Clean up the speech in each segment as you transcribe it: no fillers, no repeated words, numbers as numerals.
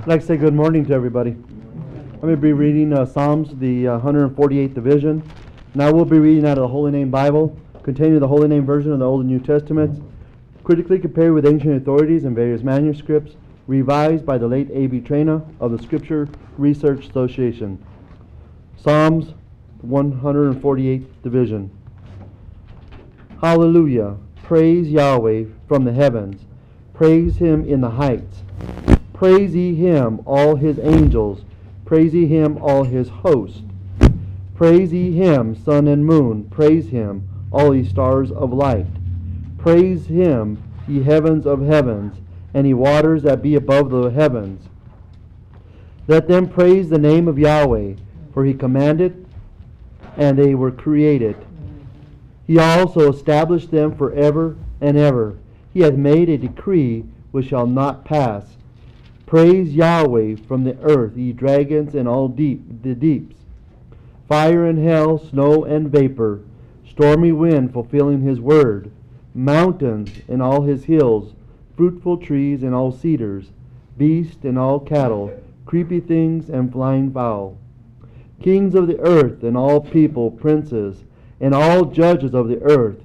I'd like to say good morning to everybody. I'm going to be reading Psalms, the 148th division. Now we'll be reading out of the Holy Name Bible, containing the Holy Name version of the Old and New Testaments, critically compared with ancient authorities and various manuscripts, revised by the late A.B. Traina of the Scripture Research Association. Psalms 148th division. Hallelujah! Praise Yahweh from the heavens. Praise Him in the heights. Praise ye Him, all His angels. Praise ye Him, all His host. Praise ye Him, sun and moon. Praise Him, all ye stars of light. Praise Him, ye heavens of heavens, and ye waters that be above the heavens. Let them praise the name of Yahweh, for He commanded, and they were created. He also established them forever and ever. He hath made a decree which shall not pass. Praise Yahweh from the earth, ye dragons and all the deeps. Fire and hail, snow and vapor, stormy wind fulfilling His word, mountains and all His hills, fruitful trees and all cedars, beasts and all cattle, creepy things and flying fowl. Kings of the earth and all people, princes, and all judges of the earth,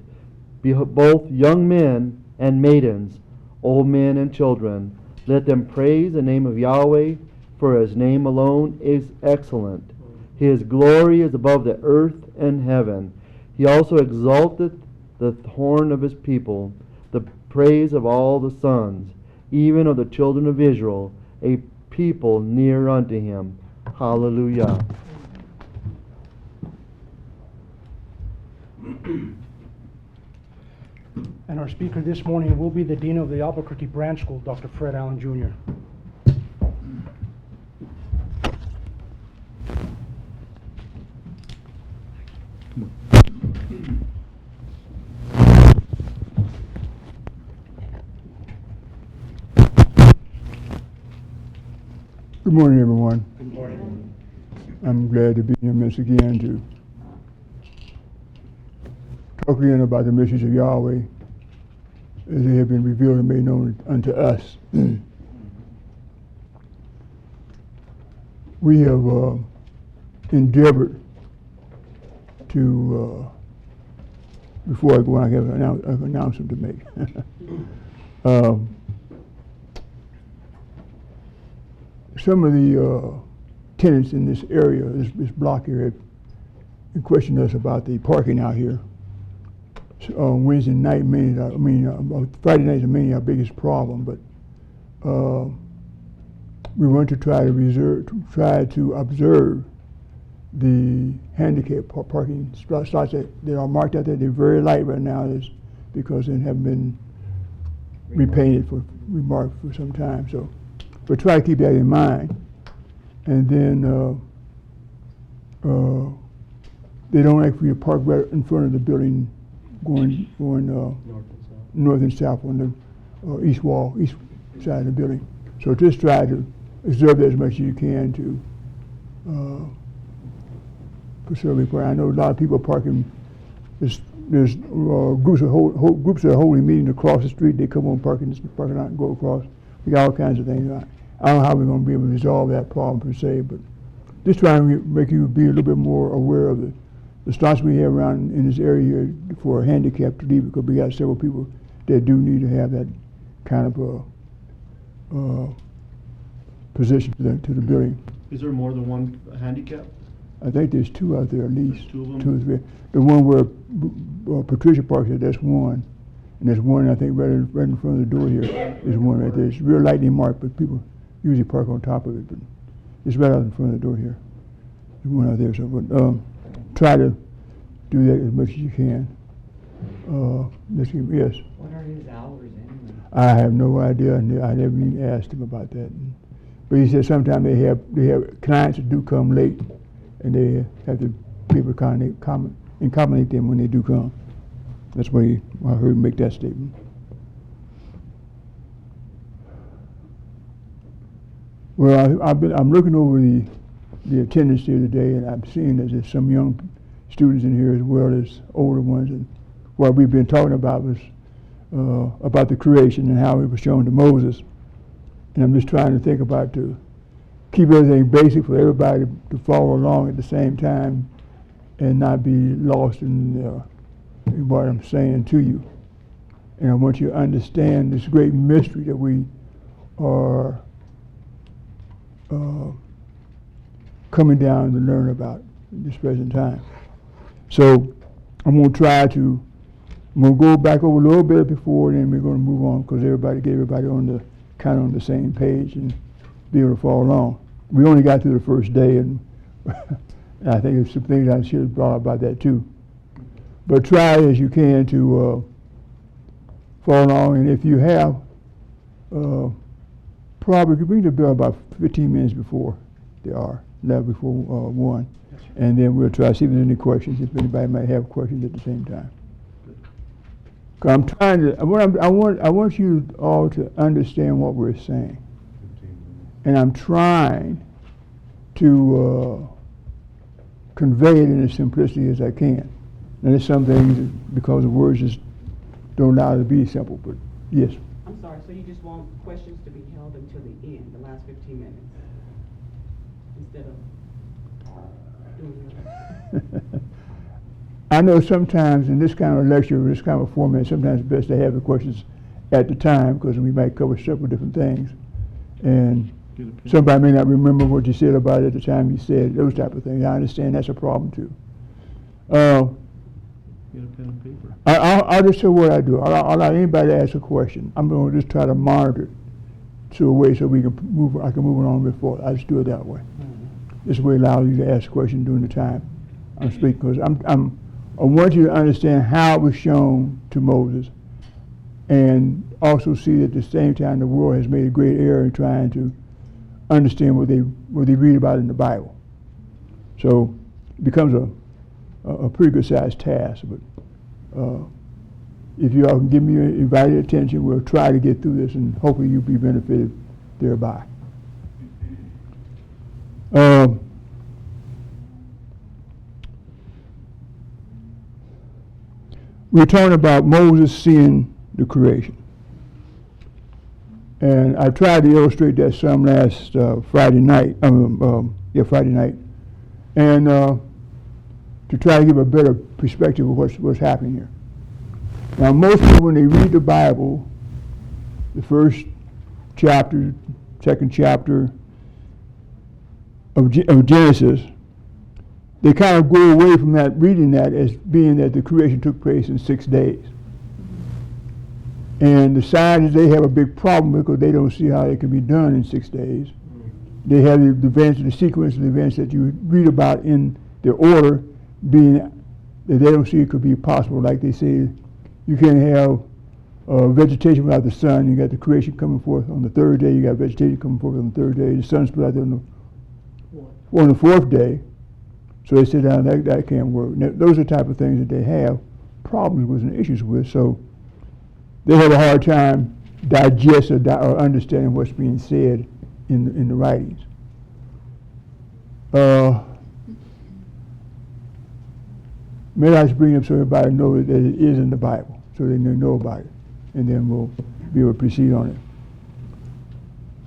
both young men and maidens, old men and children. Let them praise the name of Yahweh, for His name alone is excellent. His glory is above the earth and heaven. He also exalteth the horn of His people, the praise of all the sons, even of the children of Israel, a people near unto Him. Hallelujah. And our speaker this morning will be the Dean of the Albuquerque Branch School, Dr. Fred Allen, Jr. Good morning, everyone. Good morning. I'm glad to be here once again to talk again about the message of Yahweh as they have been revealed and made known unto us. We have endeavored to, before I go on, I have an announcement to make. Some of the tenants in this area, this block here, have questioned us about the parking out here. So, Wednesday night, Friday night is mainly our biggest problem, but we want to try to observe the handicap parking spots that are marked out there. They're very light right now, because they haven't been remarked for some time. So we'll try to keep that in mind, and then they don't actually park right in front of the building, going north and south on the east side of the building. So just try to observe that as much as you can to preserve parking. I know a lot of people parking. There's groups that are holding meetings across the street. They come on parking this parking lot and go across. We got all kinds of things. I don't know how we're going to be able to resolve that problem per se, but just trying to make you be a little bit more aware of the spots we have around in this area here for a handicap to leave, because we got several people that do need to have that kind of position to the building. Is there more than one handicap? I think there's two out there at least. There's two of them? 2 or 3. The one where Patricia parks at, that's one. And there's one, I think, right in front of the door here. There's one right there. It's real lightly marked, but people usually park on top of it. But it's right out in front of the door here. There's one out there. So, but try to do that as much as you can. Let's see, yes. What are his hours anyway? I have no idea. I never even asked him about that. But he said sometimes they have clients that do come late, and they have to be able to accommodate them when they do come. That's what I heard him make that statement. Well, I'm looking over the attendance here today, and I'm seeing that there's some young students in here as well as older ones. And what we've been talking about was about the creation and how it was shown to Moses. And I'm just trying to think about to keep everything basic for everybody to follow along at the same time and not be lost in what I'm saying to you. And I want you to understand this great mystery that we are coming down to learn about at this present time. So I'm going to go back over a little bit before, then we're going to move on because get everybody on the kind of on the same page and be able to follow along. We only got through the first day, and I think there's some things I should have brought up about that too. But try as you can to follow along, and if you have, probably bring the bell about 15 minutes before they are, not before 1. And then we'll try to see if there's any questions, if anybody might have questions at the same time. 'Cause I'm trying to, I want you all to understand what we're saying. And I'm trying to convey it in as simplicity as I can. And there's some things, because the words just don't allow it to be simple, but yes. I'm sorry, so you just want questions to be held until the end, the last 15 minutes, instead of doing that? I know sometimes in this kind of lecture, this kind of format, sometimes it's best to have the questions at the time because we might cover several different things. And somebody may not remember what you said about it at the time you said it, those type of things. I understand that's a problem too. Get a pen and paper. I'll just say what I do. I'll allow anybody to ask a question. I'm going to just try to monitor it to a way so we can move. I can move it on before. I just do it that way. This way allows you to ask a question during the time I'm speaking because I want you to understand how it was shown to Moses, and also see that at the same time the world has made a great error in trying to understand what they read about in the Bible. So it becomes a pretty good sized task. But if you all can give me your invited attention, we'll try to get through this, and hopefully you'll be benefited thereby. We're talking about Moses seeing the creation. And I tried to illustrate that some last Friday night. Friday night. And to try to give a better perspective of what's happening here. Now, most people, when they read the Bible, the first chapter, second chapter of Genesis, they kind of go away from that, reading that as being that the creation took place in 6 days. And the scientists, they have a big problem because they don't see how it can be done in 6 days. They have the events, the sequence of the events that you read about in their order being that they don't see it could be possible. Like they say, you can't have vegetation without the sun. You got the creation coming forth on the third day. You got vegetation coming forth on the third day. The sun's put out there on the fourth day. So they sit down, that can't work. Now, those are the type of things that they have problems with and issues with. So they have a hard time digesting or understanding what's being said in the writings. Maybe I should bring up so everybody knows that it is in the Bible, so they know about it, and then we'll be able to proceed on it.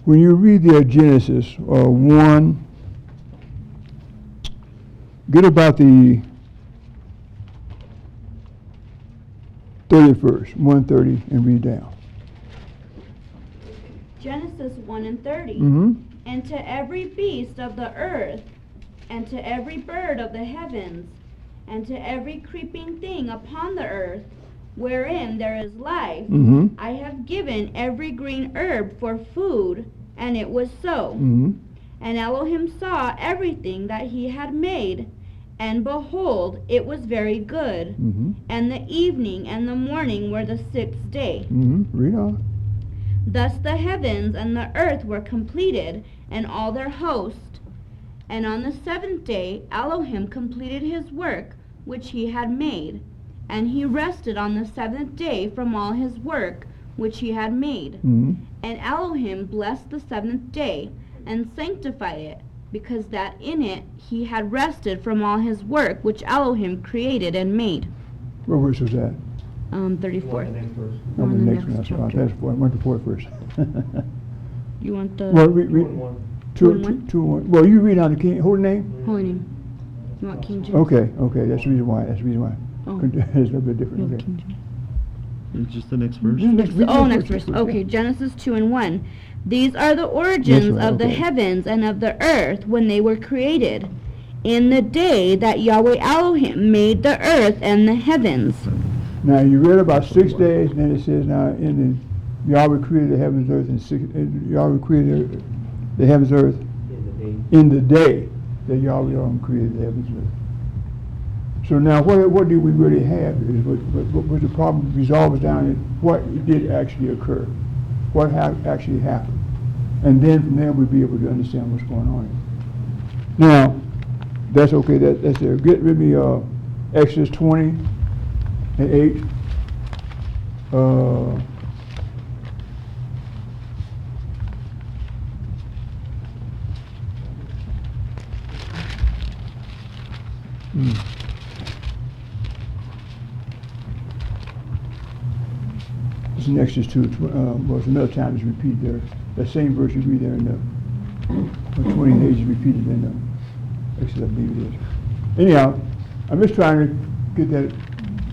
When you read the Genesis 1, get about the 30th verse, 1:30, and read down. Genesis 1:30. Mm-hmm. And to every beast of the earth, and to every bird of the heavens, and to every creeping thing upon the earth, wherein there is life, Mm-hmm. I have given every green herb for food, and it was so. Mm-hmm. And Elohim saw everything that he had made, and behold, it was very good. Mm-hmm. And the evening and the morning were the 6th day. Mm-hmm. Read on. Thus the heavens and the earth were completed, and all their host. And on the 7th day Elohim completed his work which he had made, and he rested on the 7th day from all his work which he had made. Mm-hmm. And Elohim blessed the 7th day, and sanctified it, because that in it he had rested from all his work which Elohim created and made. What verse was that? 34th. No, On the the next next one. chapter. That's 4. I went to 4 first. You want the... Well, read 2 and 1? 2 and 1. Well, you read on the King, Holy Name? Holy Name. You want King James? Okay, that's the reason why. That's the reason why. Oh. It's a little bit You different. want Okay. King James? It's just the next verse. Next verse. Okay, Genesis 2 and 1. These are the origins right, of the okay. heavens and of the earth when they were created, in the day that Yahweh Elohim made the earth and the heavens. Now you read about 6 days, and then it says now in the Yahweh created the heavens, earth, and Yahweh created the heavens, earth in the day that Yahweh Elohim created the heavens, earth. So now what do we really have is what the problem resolves down in what did actually occur, what actually happened, and then from there we'll be able to understand what's going on here. Now that's okay. That's there. Get with me Exodus 20 and 8. It's in Exodus 2. Well, it's another time it's repeated there. That same verse you read there in the 20 days is repeated in the Exodus, I believe it is. Anyhow, I'm just trying to get that,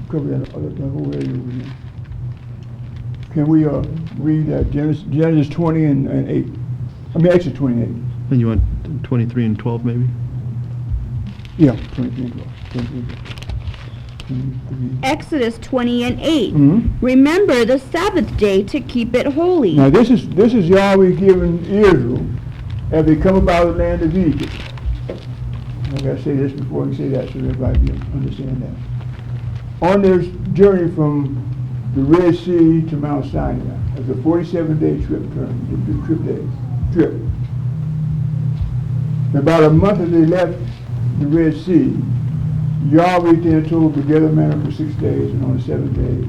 cover that whole area over here. Can we read Genesis 20 and 8? I mean Exodus 28. And you want 23 and 12 maybe? Yeah, 23 and 12. 23 and 12. Exodus 20 and 8. Mm-hmm. Remember the Sabbath day to keep it holy. Now this is Yahweh giving Israel as they come about the land of Egypt. I gotta say this before I can say that so everybody can understand that. On their journey from the Red Sea to Mount Sinai, it's a 47-day trip. About a month after they left the Red Sea, Yahweh then told them to gather manna for 6 days, and on the 7th day,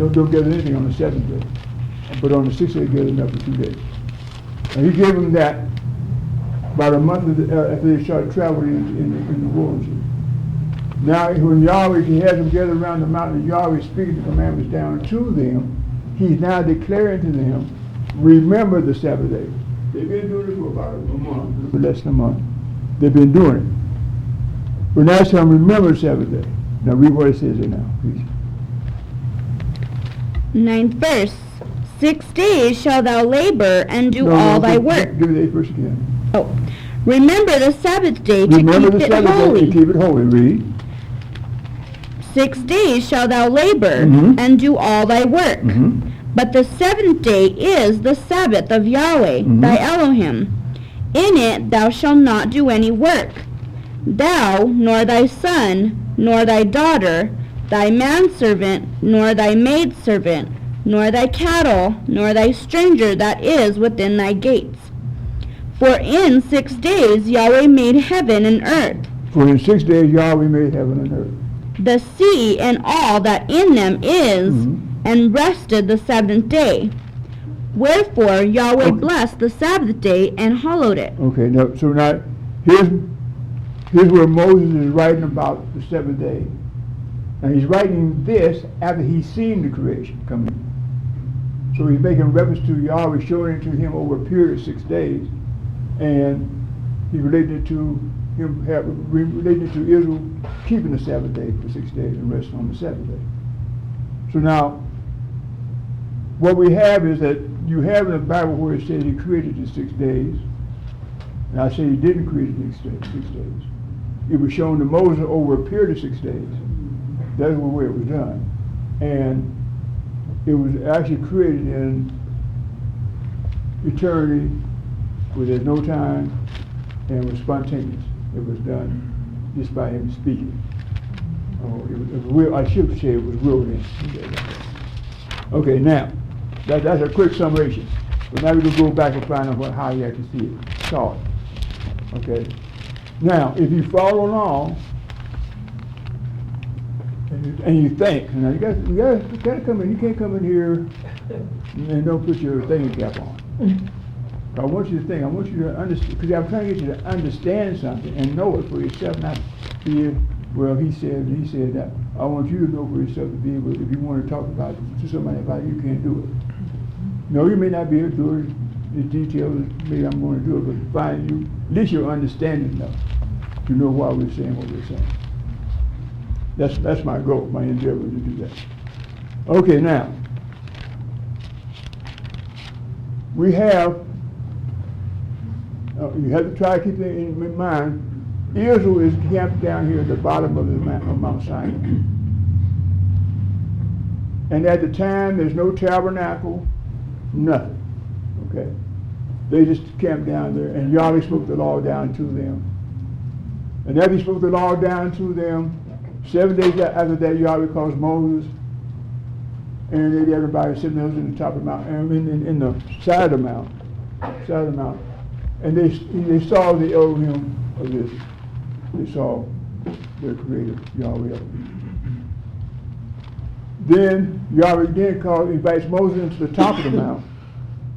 don't gather anything on the 7th day. But on the 6th day, gather enough for 2 days. And he gave them that about a month after they started traveling in the wilderness. Now, when Yahweh, he has them gather around the mountain, Yahweh speaking the commandments down to them, he's now declaring to them, remember the Sabbath day. They've been doing it for about a month, a little less than a month. They've been doing it. But now it's time to remember the Sabbath day. Now read what it says there now, please. 9th verse. 6 days shalt thou labor and do all thy work. Give me the 8th verse again. Oh, remember the Sabbath day to Remember keep the it Sabbath day holy. to keep it holy. Read. 6 days shalt thou labor Mhm. and do all thy work. Mhm. But the 7th day is the Sabbath of Yahweh, Mhm. thy Elohim. In it thou shalt not do any work, thou, nor thy son, nor thy daughter, thy manservant, nor thy maidservant, nor thy cattle, nor thy stranger that is within thy gates. For in 6 days Yahweh made heaven and earth, For in 6 days Yahweh made heaven and earth. the sea and all that in them is, Mhm. and rested the 7th day. Wherefore Yahweh Okay. blessed the Sabbath day and hallowed it. Okay, now here's where Moses is writing about the 7th day. And he's writing this after he's seen the creation coming. So he's making reference to Yahweh showing it to him over a period of 6 days. And he related it to Israel keeping the Sabbath day for 6 days and resting on the 7th day. So now, what we have is that you have in the Bible where it says he created the 6 days. And I say he didn't create it in 6 days. It was shown to Moses over a period of 6 days. That's the way it was done. And it was actually created in eternity where there's no time and was spontaneous. It was done just by him speaking. I should say it was wilderness. Okay, now, that's a quick summation. But now we're going to go back and find out how you actually see it, saw it. Okay. Now, if you follow along, and you think, now you got to come in. You can't come in here and don't put your thinking cap on. I want you to think. I want you to understand, because I'm trying to get you to understand something and know it for yourself, not be, well, he said that. I want you to know for yourself to be able, if you want to talk about it to somebody about it, you can't do it. No, you may not be able to do it the details, maybe I'm going to do it, but find you, at least you'll understand enough to know why we're saying what we're saying. That's my goal, my endeavor to do that. Okay, now, we have, you have to try to keep it in mind, Israel is camped down here at the bottom of Mount Sinai. And at the time, there's no tabernacle, nothing, okay? They just camped down there, and Yahweh spoke the law down to them. And after he spoke the law down to them, 7 days after that, Yahweh calls Moses, and they did everybody sitting there in the top of the mountain, in the side of the mountain, and they saw the Elohim of Israel. They saw their Creator, Yahweh Elohim. Then Yahweh invites Moses into the top of the mountain,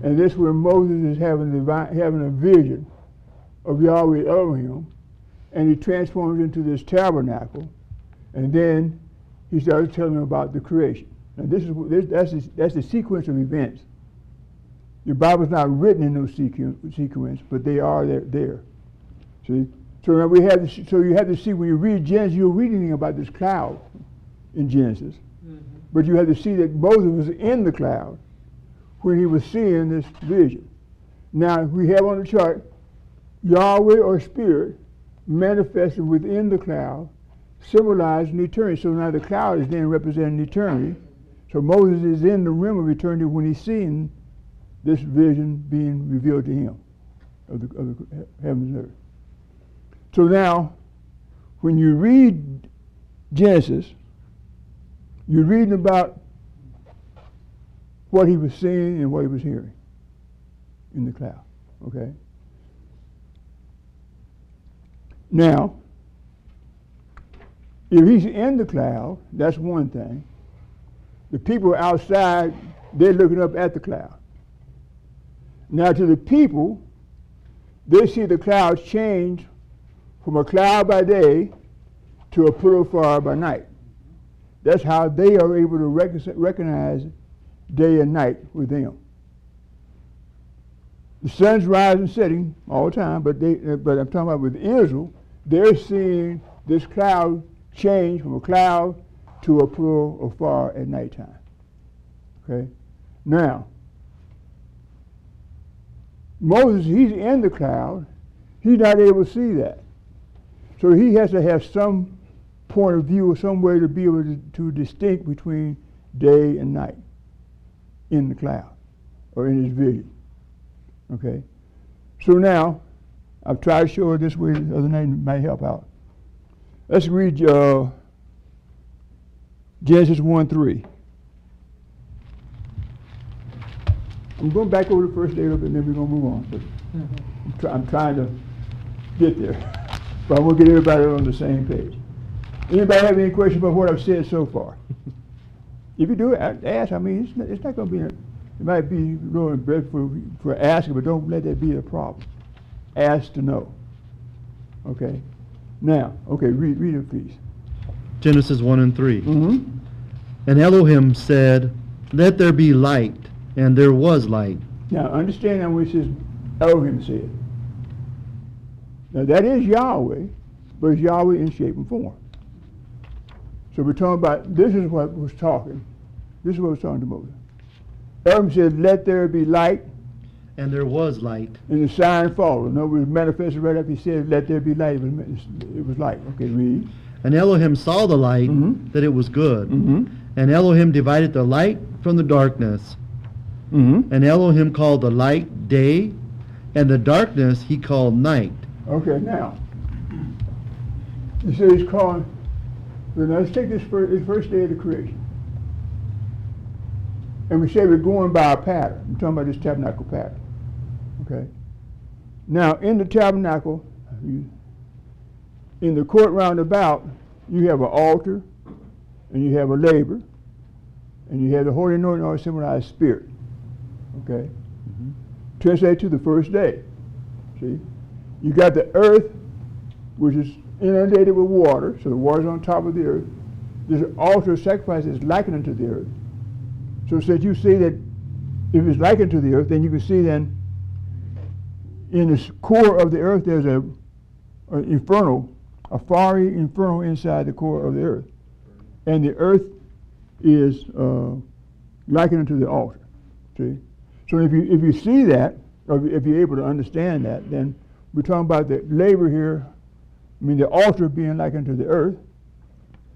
and this is where Moses is having a vision of Yahweh Elohim, and he transforms into this tabernacle, and then he starts telling them about the creation. And that's the sequence of events. The Bible's not written in those sequence, but they are there. See, so now you have to see when you read Genesis, you're reading about this cloud in Genesis. But you have to see that Moses was in the cloud when he was seeing this vision. Now, we have on the chart Yahweh or Spirit manifested within the cloud, symbolizing eternity. So now the cloud is then representing eternity. So Moses is in the realm of eternity when he's seeing this vision being revealed to him of the heavens and earth. So now, when you read Genesis, you're reading about what he was seeing and what he was hearing in the cloud, okay? Now, if he's in the cloud, that's one thing. The people outside, they're looking up at the cloud. Now, to the people, they see the clouds change from a cloud by day to a pillar of fire by night. That's how they are able to recognize day and night with them. The sun's rising and setting all the time, but I'm talking about with Israel, they're seeing this cloud change from a cloud to a pillar of fire at nighttime. Okay? Now, Moses, he's in the cloud. He's not able to see that. So he has to have some point of view or some way to be able to distinct between day and night in the cloud or in his vision. Okay? So now, I've tried to show it this way the other night, it might help out. Let's read Genesis 1:3. I'm going back over the first day of it and then we're going to move on. But I'm trying to get there. But I want to get everybody on the same page. Anybody have any questions about what I've said so far? If you do, ask. I mean, it's not going to be, it might be really bad for asking, but don't let that be a problem. Ask to know. Okay? Now, okay, read it, please. Genesis 1 and 3. Mm-hmm. And Elohim said, "Let there be light," and there was light. Now, understand that when it says Elohim said. Now, that is Yahweh, but it's Yahweh in shape and form. So we're talking about, this is what was talking. This is what was talking to Moses. Elohim said, "Let there be light." And there was light. And the sign followed. In other words, manifested right after he said, "Let there be light." It was light. Okay, read. And Elohim saw the light, that it was good. And Elohim divided the light from the darkness. And Elohim called the light day, and the darkness he called night. Okay, now, he said he's calling, now let's take this first day of the creation. And we say we're going by a pattern. I'm talking about this tabernacle pattern. Okay? Now, in the tabernacle, in the court round about, you have an altar, and you have a laver, and you have the holy anointing oil symbolized spirit. Okay? Translate to the first day. See? You got the earth, which is inundated with water, so the water's on top of the earth. This altar of sacrifice is likened unto the earth. So since you see that if it's likened to the earth, then you can see then in the core of the earth, there's a fiery inferno inside the core of the earth. And the earth is likened unto the altar. See? So if you see that, or if you're able to understand that, then we're talking about the labor here, I mean the altar being likened to the earth,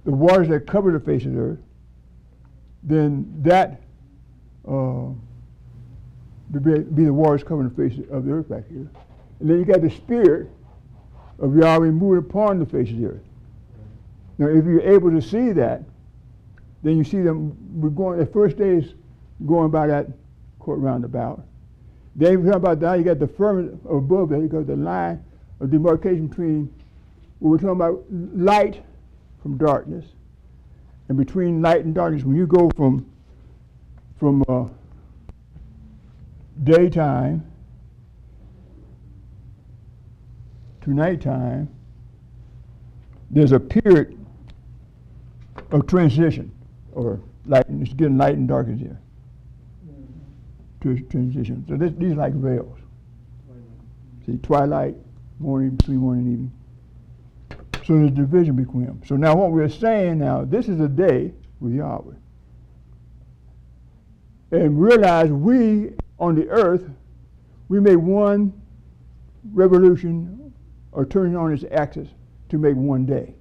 the waters that cover the face of the earth, then that be the waters covering the face of the earth back here. And then you got the Spirit of Yahweh moving upon the face of the earth. Now if you're able to see that, then you see them, the first day is going by that court roundabout. Then you talk about now you got the firmament above it, you got the line of demarcation between what we're talking about light from darkness, and between light and darkness, when you go from daytime to nighttime, there's a period of transition, or light, it's getting light and dark in here. To transition. So these are like veils. See, twilight, morning, between morning and evening. So there's division between them. So now what we're saying now, this is a day with Yahweh. And realize we, on the earth, we make one revolution or turning on its axis to make one day.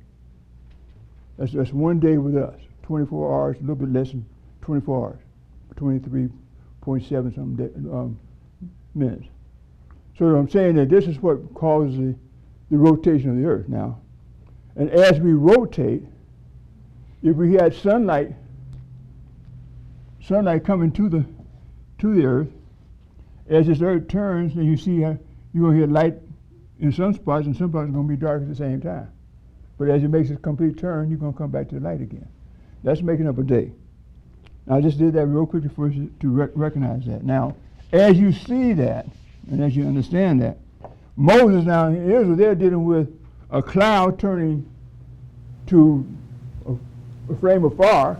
That's one day with us. 24 hours, a little bit less than 24 hours. 23.7 some minutes. So I'm saying that this is what causes the rotation of the earth now. And as we rotate, if we had sunlight coming to the earth, as this earth turns, then you see how you're going to get light in some spots, and some spots are going to be dark at the same time. But as it makes a complete turn, you're going to come back to the light again. That's making up a day. Now, I just did that real quickly for us to recognize that. Now, as you see that, and as you understand that, Moses now in Israel, they're dealing with a cloud turning to a flame of fire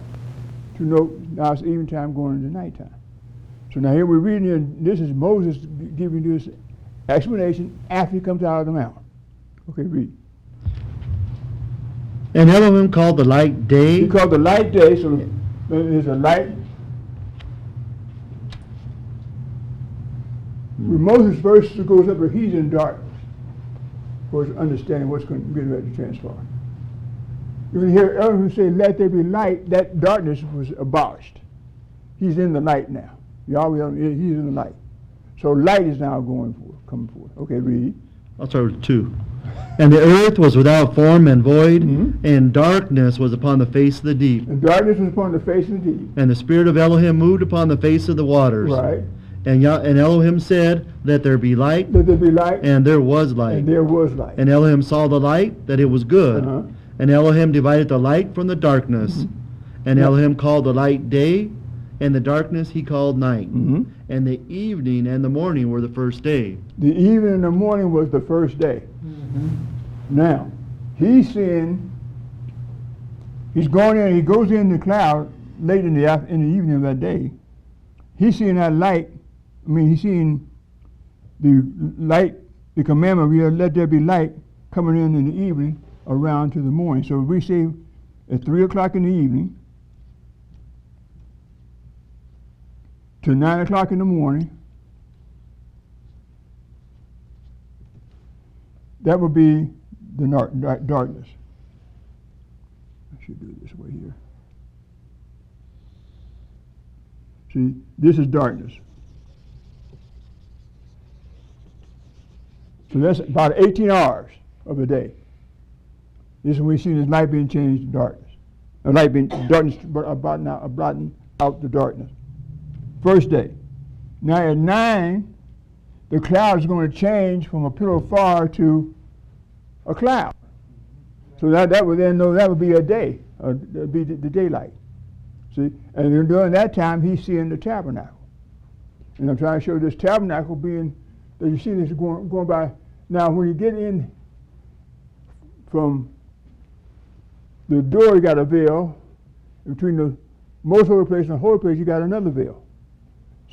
to know now it's evening time going into nighttime. So now here we're reading, and this is Moses giving this explanation after he comes out of the mountain. Okay, read. And Elohim called the light day. He called the light day, so there's a light. When Moses first goes up, he's in darkness. Of course, understanding what's going to be ready to transpire. You can hear Elohim say, "Let there be light." That darkness was abolished. He's in the light now. Yahweh, he's in the light. So light is now coming forth. Okay, read. I'll start with 2. And the earth was without form and void, and darkness was upon the face of the deep. And darkness was upon the face of the deep. And the Spirit of Elohim moved upon the face of the waters. Right. And Elohim said, "Let there be light." Let there be light. And there was light. And there was light. And Elohim saw the light, that it was good. Uh-huh. And Elohim divided the light from the darkness. And Elohim called the light day, and the darkness he called night. And the evening and the morning were the first day. The evening and the morning was the first day. Now, he's going in, he goes in the cloud late in the evening of that day. He's seeing that light. He's seeing the light, the commandment, let there be light, coming in the evening around to the morning. So we say at 3 o'clock in the evening to 9 o'clock in the morning, that would be the darkness. I should do it this way here. See, this is darkness. So that's about 18 hours of the day. This is when we see this light being changed to darkness. The light being darkness, blotting out the darkness. First day. Now at 9, the cloud is going to change from a pillar of fire to a cloud. So that would then know that would be a day, be the daylight. See, and during that time, he's seeing the tabernacle. And I'm trying to show this tabernacle being, that you see this going by. Now, when you get in from the door, you got a veil. Between the most holy place and the holy place, you got another veil.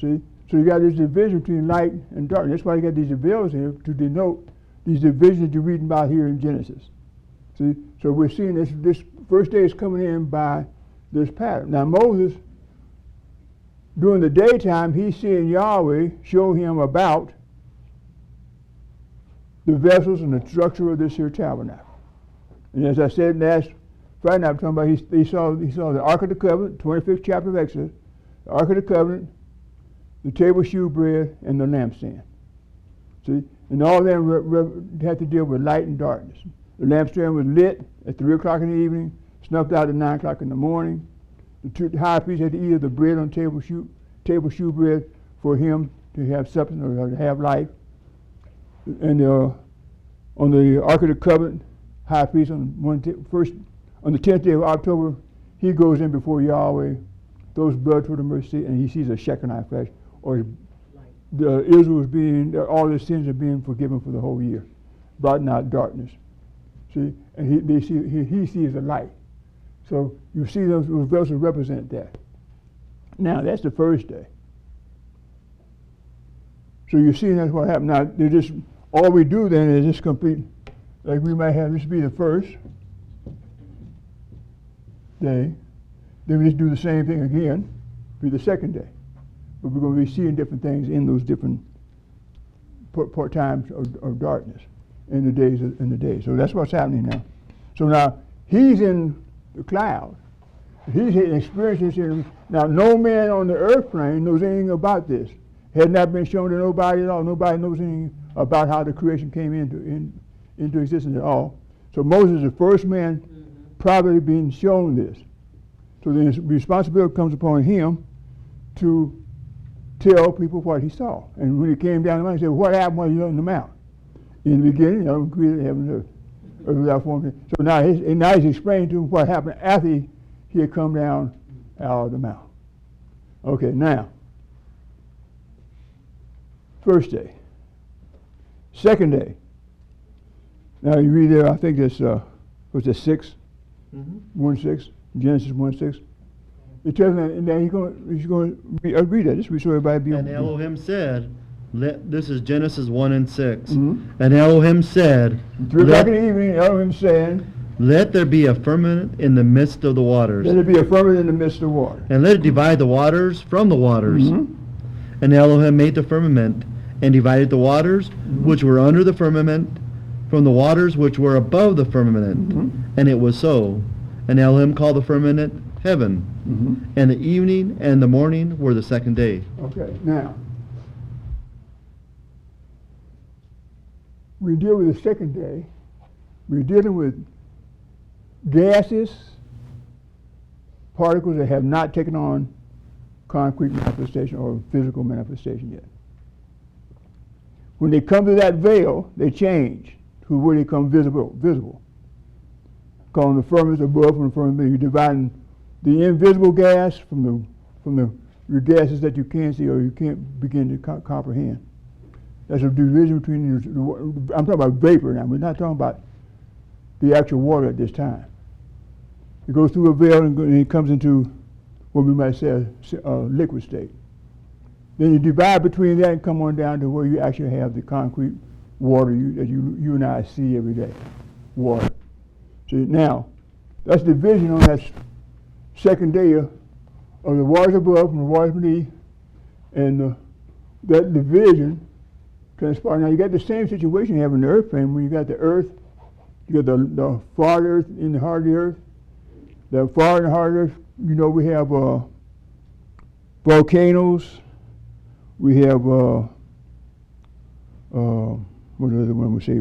See? So you got this division between light and darkness. That's why you got these veils here to denote these divisions that you're reading about here in Genesis. See, so we're seeing this first day is coming in by this pattern. Now Moses, during the daytime, he's seeing Yahweh show him about the vessels and the structure of this here tabernacle. And as I said last Friday night, I'm talking about he saw the Ark of the Covenant, 25th chapter of Exodus, the Ark of the Covenant, the table shewbread, and the lampstand. See, and all of them had to deal with light and darkness. The lampstand was lit at 3 o'clock in the evening, snuffed out at 9 o'clock in the morning. The high priest had to eat of the bread on table shewbread for him to have substance or to have life. And on the Ark of the Covenant, high priest on the 10th day of October, he goes in before Yahweh, throws blood toward the mercy seat, and he sees a Shekinah flash, or all their sins are being forgiven for the whole year, blotting out darkness. See, and he sees the light. So you see those vessels represent that. Now that's the first day. So you see that's what happened. Now they just all we do then is just complete. Like we might have this be the first day, then we just do the same thing again, be the second day. But we're going to be seeing different things in those different times of darkness in the days. So that's what's happening now. So now he's in the cloud. He's experiencing this here. Now no man on the earth plane knows anything about this. Had not been shown to nobody at all. Nobody knows anything about how the creation came into existence at all. So Moses is the first man probably being shown this. So the responsibility comes upon him to tell people what he saw. And when he came down the mountain, he said, what happened while you were on the mount? In the beginning, God created heaven and earth. Without form. So now he's explaining to him what happened after he had come down out of the mount. Okay, now, first day. Second day. Now you read there, I think that's, what's that, 6? 1:6, Genesis 1:6. It tells him, and then he's going to read that. Just so everybody be. And Elohim said, this is Genesis 1:6. And Elohim said, 3 o'clock in the evening, Elohim said, let there be a firmament in the midst of the waters. Let there be a firmament in the midst of the water. And let it divide the waters from the waters. And Elohim made the firmament, and divided the waters which were under the firmament from the waters which were above the firmament. And it was so. And Elohim called the firmament heaven. And the evening and the morning were the second day. Okay, now, we deal with the second day. We're dealing with gases, particles that have not taken on concrete manifestation or physical manifestation yet. When they come to that veil, they change to where they come visible. Calling the firmament above from the firmament, you're dividing the invisible gas from the gases that you can't see or you can't begin to comprehend. That's a division between I'm talking about vapor now. We're not talking about the actual water at this time. It goes through a veil and it comes into what we might say a liquid state. Then you divide between that and come on down to where you actually have the concrete water that you and I see every day. Water. See, now, that's division on that second day of the waters above and the waters beneath, and that division transpired. Now you got the same situation you have in the earth plane when you got the earth, you got the far earth in the heart of the earth. The far in the heart of the earth, we have volcanoes, we have what other one we say,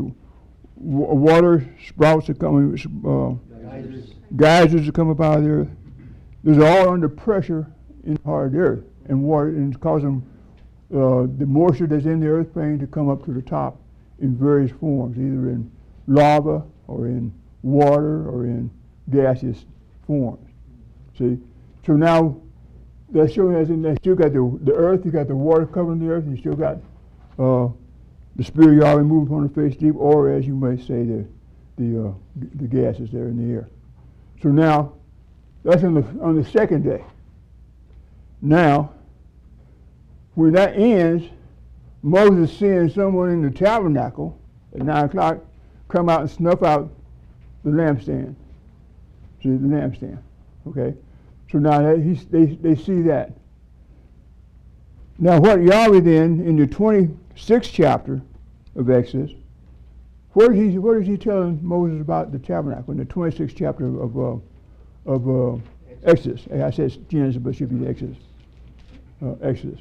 water sprouts that come, geysers that come up out of the earth. Those are all under pressure in the heart of the earth, and water, and it's causing the moisture that's in the earth plane to come up to the top in various forms, either in lava or in water or in gaseous forms. See, so now that's showing us that you still got the earth, you got the water covering the earth, and you still got the Spirit of Yahweh moving on the face deep, or as you might say, the gases there in the air. So now that's on the second day. Now when that ends, Moses sends someone in the tabernacle at 9 o'clock, come out and snuff out the lampstand. See, the lampstand. Okay? So now they see that. Now what Yahweh then, in the 26th chapter of Exodus, what is he telling Moses about the tabernacle in the 26th chapter of Exodus? I said Genesis, but it should be Exodus. Exodus.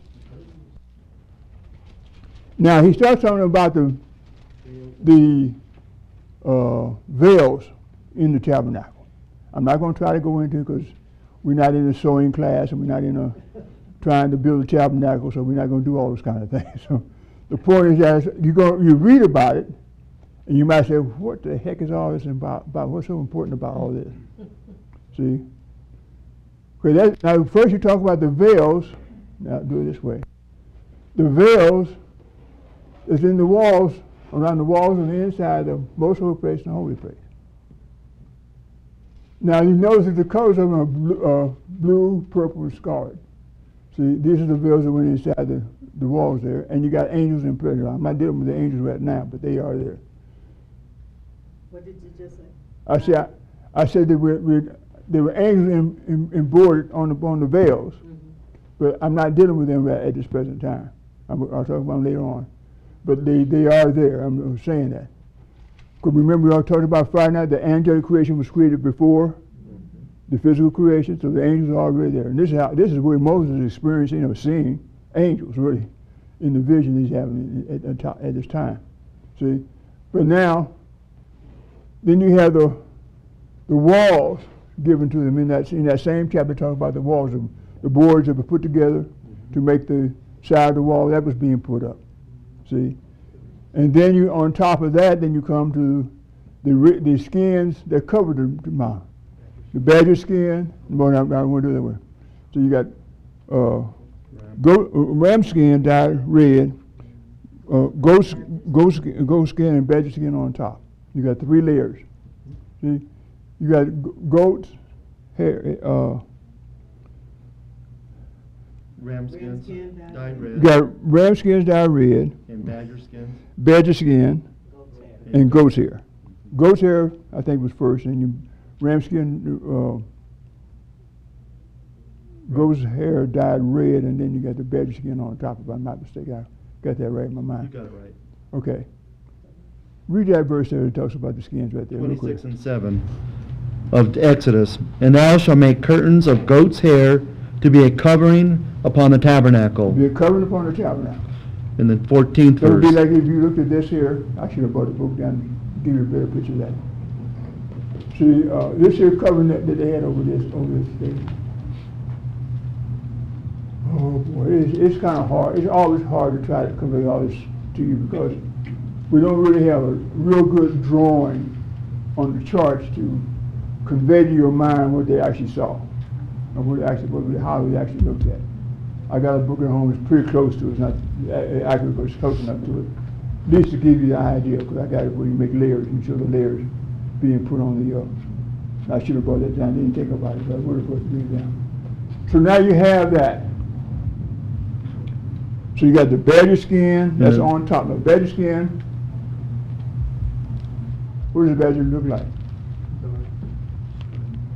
Now he starts talking about the veils in the tabernacle. I'm not going to try to go into it because we're not in a sewing class and we're not in a trying to build a tabernacle, so we're not going to do all those kind of things. So the point is that you read about it, and you might say, what the heck is all this about? What's so important about all this? See? Okay, now first you talk about the veils. Now do it this way. The veils is in the walls, around the walls on the inside of most holy place and the holy place. Now you notice that the colors of them are blue, purple, and scarlet. See, these are the veils that went inside the walls there, and you got angels in prayer. I'm not dealing with the angels right now, but they are there. What did you just say? I said there were angels embroidered on the veils, but I'm not dealing with them right at this present time. I'll talk about them later on. But they are there. I'm saying that. Because remember we all talked about Friday night, the angelic creation was created before the physical creation, so the angels are already there. And this is where Moses is experiencing, seeing angels really in the vision he's having at this time. See? But now, then you have the walls given to them in that same chapter, talking about the walls, the boards that were put together to make the side of the wall, that was being put up. See? And then you, on top of that, then you come to the skins that cover the mouth. The badger skin, well, I don't want to do that way. So you got ram skin dyed red, goat skin and badger skin on top. You got 3 layers. See, you got goat hair, Ram skins dyed red. you got ram skins dyed red, And badger skin, and goat's hair. Goat's hair, I think, was first, and you ram skin, goat's hair dyed red, and then you got the badger skin on top, if I'm not mistaken. I got that right in my mind. You got it right. Okay. Read that verse there that talks about the skins right there. 26 and 7 of Exodus. And thou shalt make curtains of goat's hair to be a covering upon the tabernacle. Be a covering upon the tabernacle. In the 14th That would be verse. like if you looked at this here. I should have brought the book down to give you a better picture of that. See, this here covering that they had over this thing. Oh boy, it's kind of hard. It's always hard to try to convey all this to you because we don't really have a real good drawing on the charts to convey to your mind what they actually saw, or how they actually looked at it. I got a book at home that's pretty close to it. It's not accurate, but it's close enough to it. At least to give you the idea, because I got it where you make layers and show the layers being put on the. I should have brought that down. Didn't think about it, but I would have brought it down. So now you have that. So you got the badger skin that's on top. Now, badger skin. What does the badger look like?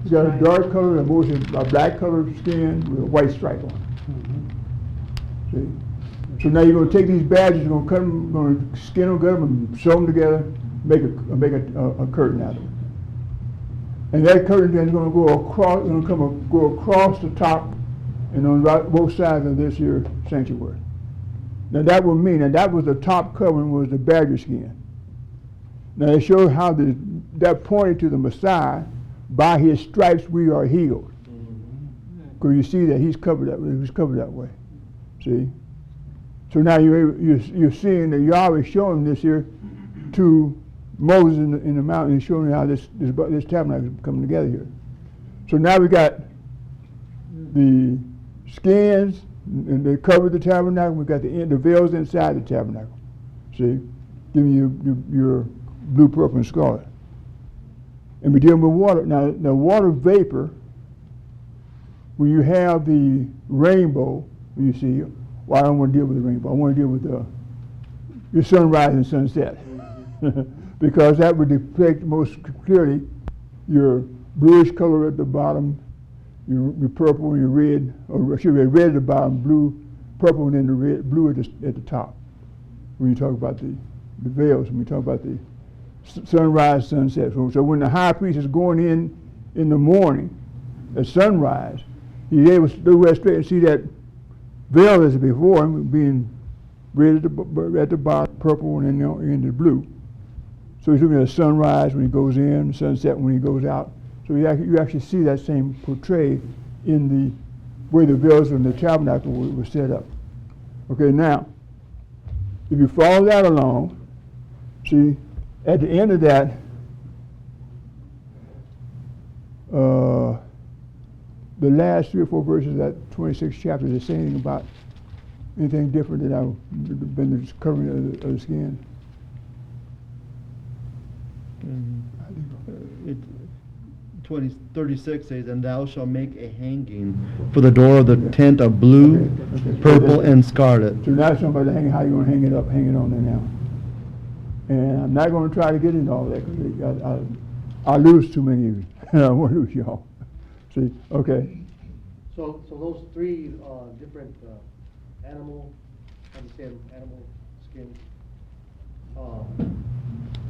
You got a dark color, a black colored skin with a white stripe on it. See? So now you're going to take these badgers, you're going to cut them, going to skin them, gut them, and sew them together, make a curtain out of it. And that curtain then is going to go across the top and on both sides of this here sanctuary. Now that would mean that was the top covering was the badger skin. Now it shows how that pointed to the Messiah. By his stripes we are healed. Because you see that he's covered that way. He was covered that way. See? So now you're seeing that Yahweh showing this here to Moses in the mountain, and showing how this tabernacle is coming together here. So now we got the skins, and they covered the tabernacle. We got the veils inside the tabernacle. See? Giving you your blue, purple, and scarlet. And we're dealing with water. Now, the water vapor, when you have the rainbow, you see, Well, I don't want to deal with the rainbow. I want to deal with your sunrise and sunset. Because that would depict most clearly your bluish color at the bottom, your purple and your red, or should be red at the bottom, blue, purple, and then the red, blue at the top. When you talk about the veils, when we talk about the sunrise, sunset. So when the high priest is going in the morning at sunrise, he's able to look straight and see that veil as before him being red at the bottom, purple, and then the blue. So he's looking at sunrise when he goes in, sunset when he goes out. So you actually see that same portrayed in the way the veils in the tabernacle were set up. Okay, now, if you follow that along, see, at the end of that, the last 3 or 4 verses of that 26th chapter, does it say anything about anything different that I've been covering of the skin? 36 says, and thou shalt make a hanging for the door of the tent of blue, Okay. purple, and scarlet. So now somebody hang, how you going to hang it up, hang it on there now. And I'm not going to try to get into all that because I'll lose too many of you. I won't lose y'all. See, okay. So those 3 different animal, understand animal skins.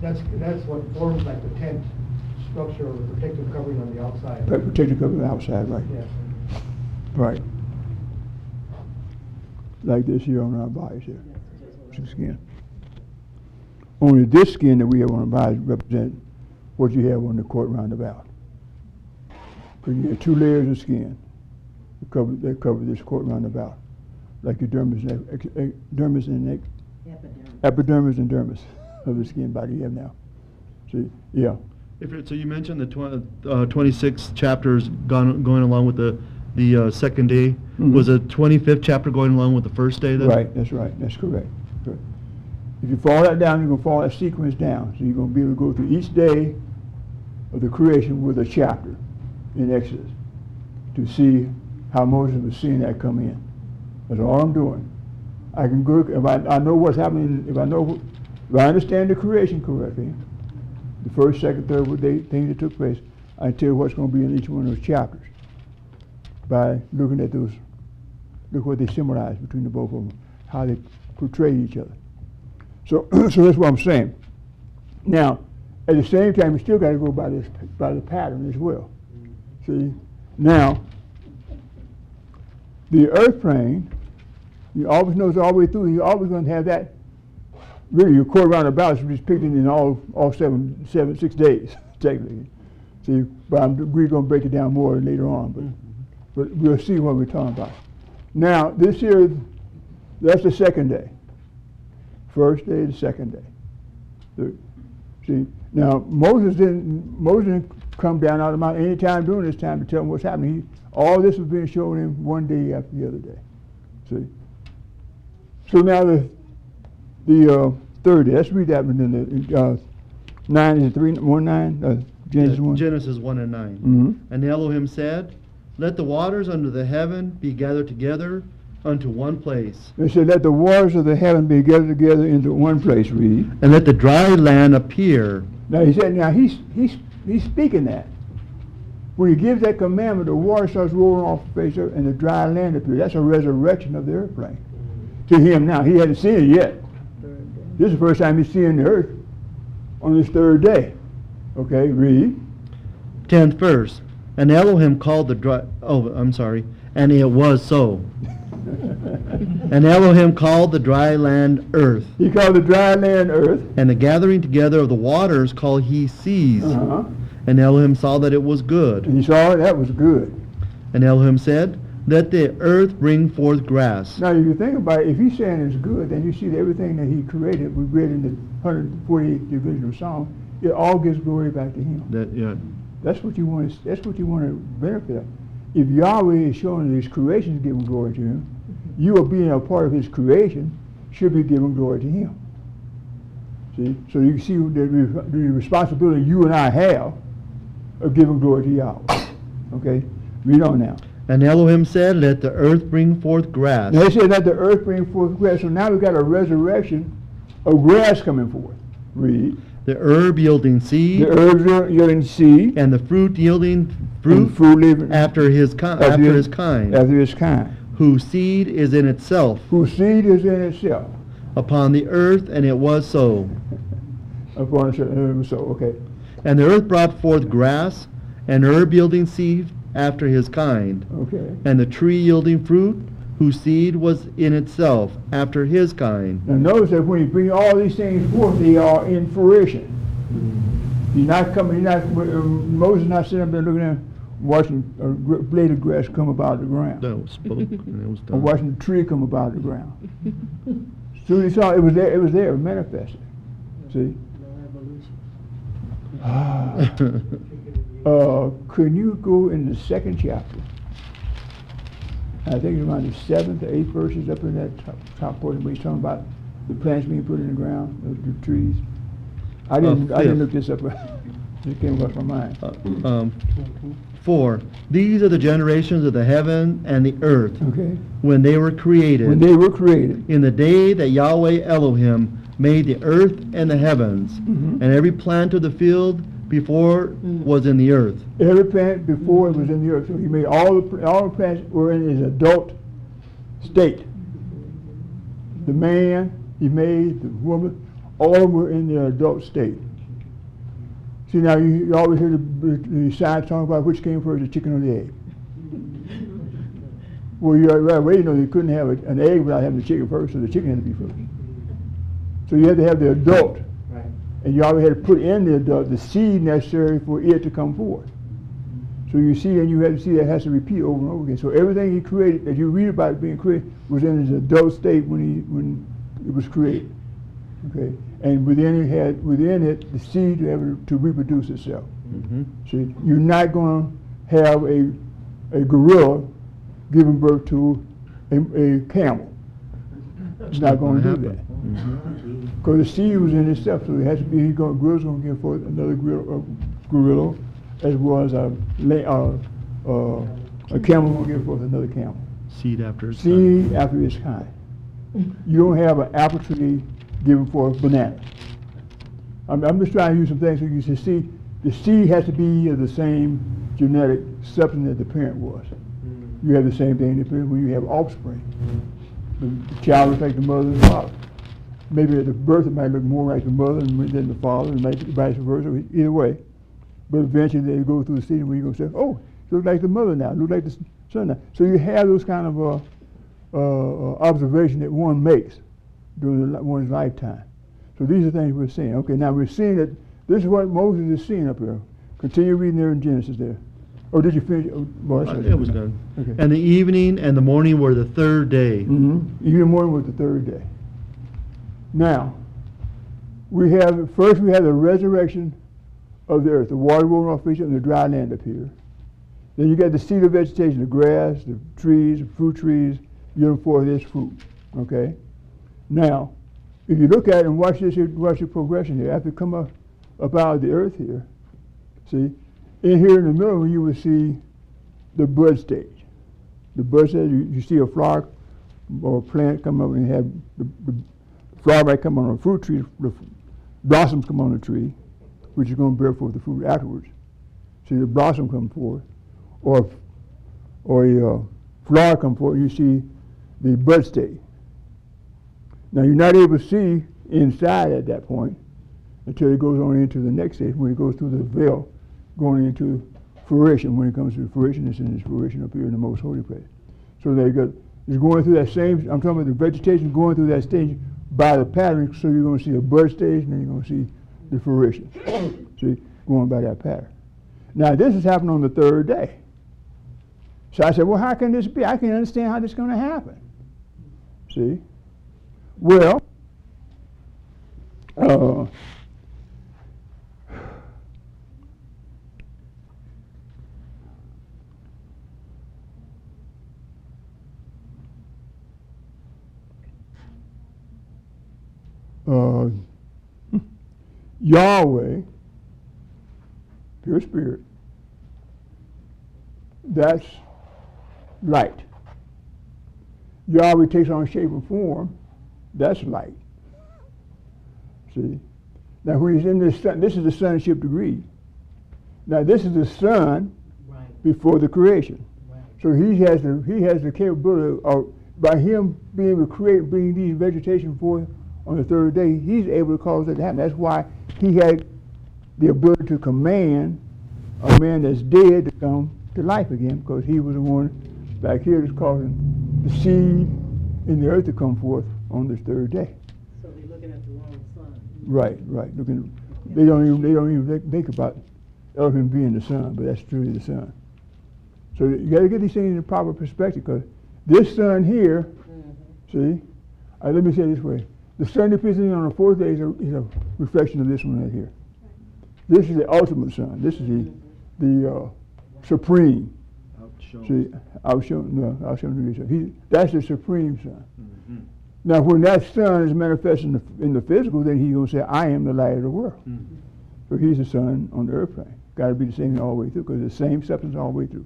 That's what forms like the tent structure or the protective covering on the outside. Protective cover on the outside, right? Yes. Right. Like this here on our bodies here. Some skin. Only this skin that we have on our bodies represent what you have on the court roundabout. Because you have 2 layers of skin that cover this court roundabout, like your dermis and epidermis and dermis of the skin body you have now. See, yeah. So you mentioned the 26 chapters going along with the second day. Mm-hmm. Was the 25th chapter going along with the first day then? Right, that's right, that's correct. Good. If you follow that down, you're going to follow that sequence down. So you're going to be able to go through each day of the creation with a chapter in Exodus to see how Moses was seeing that come in. That's all I'm doing. I can go, if I know what's happening, if I understand the creation correctly, the first, second, third things that took place, I can tell you what's going to be in each one of those chapters by looking at those, look what they symbolize between the both of them, how they portray each other. So that's what I'm saying. Now, at the same time, you still got to go by the pattern as well. See, now, the earth plane, you always knows all the way through, you're always going to have that. Really, your core roundabout is just picked in all 6 days, technically. See, but we're going to break it down more later on, but we'll see what we're talking about. Now, this here, that's the second day. First day, the second day. See, now Moses didn't come down out of the mountain any time during this time to tell him what's happening. All this was being shown him one day after the other day. See. So now the third day. Let's read that one in the 9 and 3, 1, 9, Genesis 1. Genesis 1 and 9. Mm-hmm. And Elohim said, let the waters under the heaven be gathered together unto one place. They said, let the waters of the heaven be gathered together into one place, read. And let the dry land appear. Now he said, now he's speaking that. When he gives that commandment, the water starts rolling off the face of it and the dry land appears. That's a resurrection of the earthplane. To him now, he hadn't seen it yet. This is the first time he's seeing the earth on this third day. Okay, read. 10th verse. And Elohim called the dry, and it was so. And Elohim called the dry land earth. He called the dry land earth. And the gathering together of the waters called he seas. Uh-huh. And Elohim saw that it was good. And he saw it, that was good. And Elohim said, let the earth bring forth grass. Now, if you think about it, if he's saying it's good, then you see that everything that he created, we read in the 148th division of Psalm, it all gives glory back to him. That's what you want to benefit of. If Yahweh is showing that his creation is giving glory to him, you are being a part of his creation should be giving glory to him. See? So you see the responsibility you and I have of giving glory to Yahweh. Okay? Read on now. And Elohim said, Let the earth bring forth grass. Now, he said, let the earth bring forth grass. So now we've got a resurrection of grass coming forth. Read. The herb yielding seed. The herbs yielding seed. And the fruit yielding And fruit fruit living after his kind. After his kind. Whose seed is in itself Whose seed is in itself. upon the earth, and it was so. Upon so, okay. And the earth brought forth grass, and herb yielding seed after his kind, Okay. and the tree yielding fruit, whose seed was in itself after his kind. Now notice that when you bring all these things forth, they are in fruition. He's not coming, Moses is not sitting up there looking at, watching a blade of grass come up out of the ground. That was spoke, and it was Or done. watching the tree come up out of the ground. So you saw it was there, manifested. See? Can you go in the second chapter? I think it's around the 7th or 8th verses up in that top portion where he's talking about the plants being put in the ground, the trees. I didn't fifth. look this up. It came across my mind. 4. These are the generations of the heaven and the earth, Okay. when they were created, When they were created. in the day that Yahweh Elohim made the earth and the heavens, Mhm. and every plant of the field before was in the earth. Every plant before it was in the earth. So he made all the plants were in his adult state. The man he made, the woman, all were in their adult state. See, now you always hear the science talking about which came first, the chicken or the egg. Well, you're right away, you know, you couldn't have an egg without having the chicken first, so the chicken had to be first. So you had to have the adult. Right. And you always had to put in the seed necessary for it to come forth. So you see, and you have to see that has to repeat over and over again. So everything he created, that you read about it being created, was in his adult state when it was created. Okay, and within it the seed to reproduce itself. Mm-hmm. See, you're not going to have a gorilla giving birth to a camel. It's not going to do that. Mm-hmm. Because the seed was in itself, so it has to be, gorilla's going to give forth another gorilla, as well as a camel going to give forth another camel. Seed after its kind. Seed after its kind. You don't have an apple tree giving forth bananas. I'm just trying to use some things so you can see the seed has to be of the same genetic substance that the parent was. You have the same thing when you have offspring. The child looks like the mother and the father. Maybe at the birth it might look more like the mother than the father, and maybe vice versa, either way. But eventually they go through the season where you're going to say, oh, it looks like the mother now, it looks like the son now. So you have those kind of observation that one makes during one's lifetime. So these are things we're seeing. Okay, now we're seeing that this is what Moses is seeing up here. Continue reading there in Genesis there. Or did you finish? Oh, boy, It was done. Okay. And the evening and the morning were the third day. Mm-hmm. Even morning was the third day. Now, we have the resurrection of the earth. The water rolling off each other and the dry land up here. Then you got the seed of vegetation, the grass, the trees, the fruit trees, yielding forth its fruit. Okay? Now, if you look at it and watch this here, watch the progression here. After you come up out of the earth here, see, in here in the middle you will see the bud stage. The bud stage, you see a flower or a plant come up and have the flower might come on a fruit tree, the blossoms come on the tree, which is going to bear forth the fruit afterwards. See the blossom come forth, or a flower come forth, you see the bud stage. Now you're not able to see inside at that point until it goes on into the next stage, when it goes through the veil, going into fruition. When it comes to fruition, it's in its fruition up here in the most holy place. So it's going through that same, I'm talking about the vegetation going through that stage by the pattern, so you're going to see a bud stage and then you're going to see the fruition. See, going by that pattern. Now this has happened on the third day. So I said, well, how can this be? I can't understand how this is going to happen. See? Well, Yahweh, pure spirit, that's light. Yahweh takes on shape and form, that's light. See? Now when he's in this sun, this is the sonship degree. Now this is the sun Right, before the creation. right. So he has the capability of, by him being able to create, bring these vegetation forth on the third day, he's able to cause that to happen. That's why he had the ability to command a man that's dead to come to life again, because he was the one back here that's causing the seed in the earth to come forth on this third day. So we're looking at the wrong sun. Right. They don't even think about Elohim being the sun, but that's truly the sun. So you got to get these things in the proper perspective, because this sun here, see, let me say it this way: the sun that appears on the fourth day is a reflection of this one right here. This is the ultimate sun. This is the supreme. See, I'll show you. That's the supreme sun. Mm-hmm. Now, when that sun is manifested in the physical, then he's going to say, "I am the light of the world." Mm-hmm. So he's the sun on the earth plane. Got to be the same all the way through, because the same substance all the way through.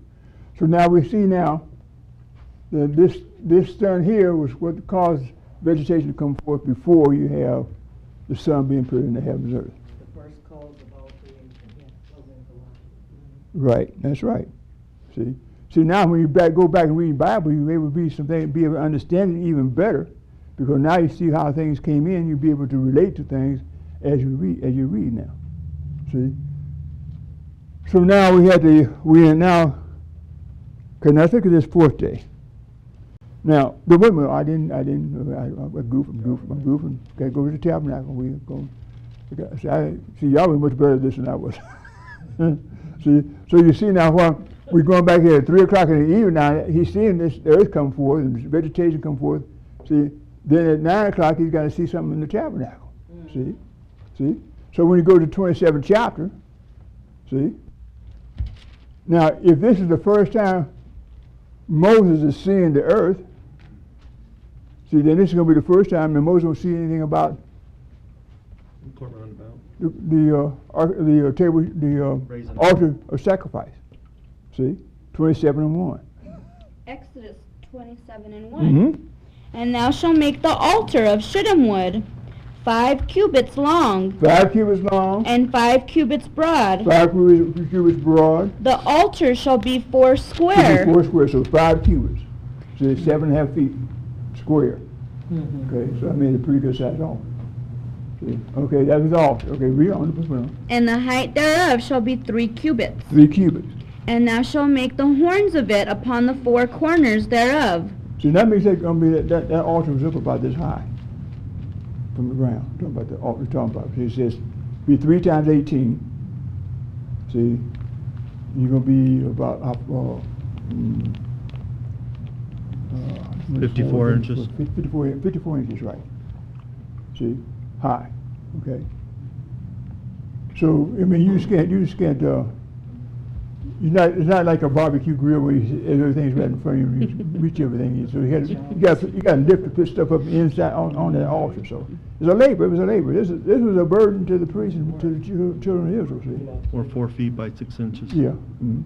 So now we see now that this sun here was what caused vegetation to come forth before you have the sun being put in the heavens and earth. The first cause of all creation, yes, wasn't the light. Right, that's right. See now when you go back and read the Bible, you're able to be able to understand it even better, because now you see how things came in. You'll be able to relate to things as you read now. See. So now we are now. Okay, now think of this fourth day. Now, wait a minute, I'm goofing. Okay, go to the tabernacle. See, y'all were much better at this than I was. So you see now while we're going back here at 3 o'clock in the evening now, he's seeing the earth come forth and vegetation come forth. See, then at 9 o'clock he's got to see something in the tabernacle. See? So when you go to the 27th chapter, see? Now, if this is the first time Moses is seeing the earth, see, then this is going to be the first time that Moses won't see anything about the altar of sacrifice. See, 27:1. Exodus 27:1. Mm-hmm. And thou shalt make the altar of shittim wood, 5 cubits long, 5 cubits long, and 5 cubits broad. 5 cubits broad. The altar shall be 4 Should square. be 4 square, so 5 cubits. So it's 7.5 feet square. Okay, so I made a pretty good size altar. See? Okay, that was the altar. Okay, read on. And the height thereof shall be 3 cubits. 3 cubits. And thou shalt make the horns of it upon the 4 corners thereof. So that makes it going to be that altar was up about this high from the ground. Talking about the altar we're talking about. So it says, be 3 times 18. See, you're going to be about 54 inches. 54 inches, right. See, high. Okay. So I mean, you just can't. It's not like a barbecue grill where everything's right in front of you. You reach everything. So you got to lift to put stuff up inside on that altar. So it's a labor. It was a labor. This was a burden to the priests and to the children of Israel. See? Or 4 feet by 6 inches. Yeah. Mm-hmm.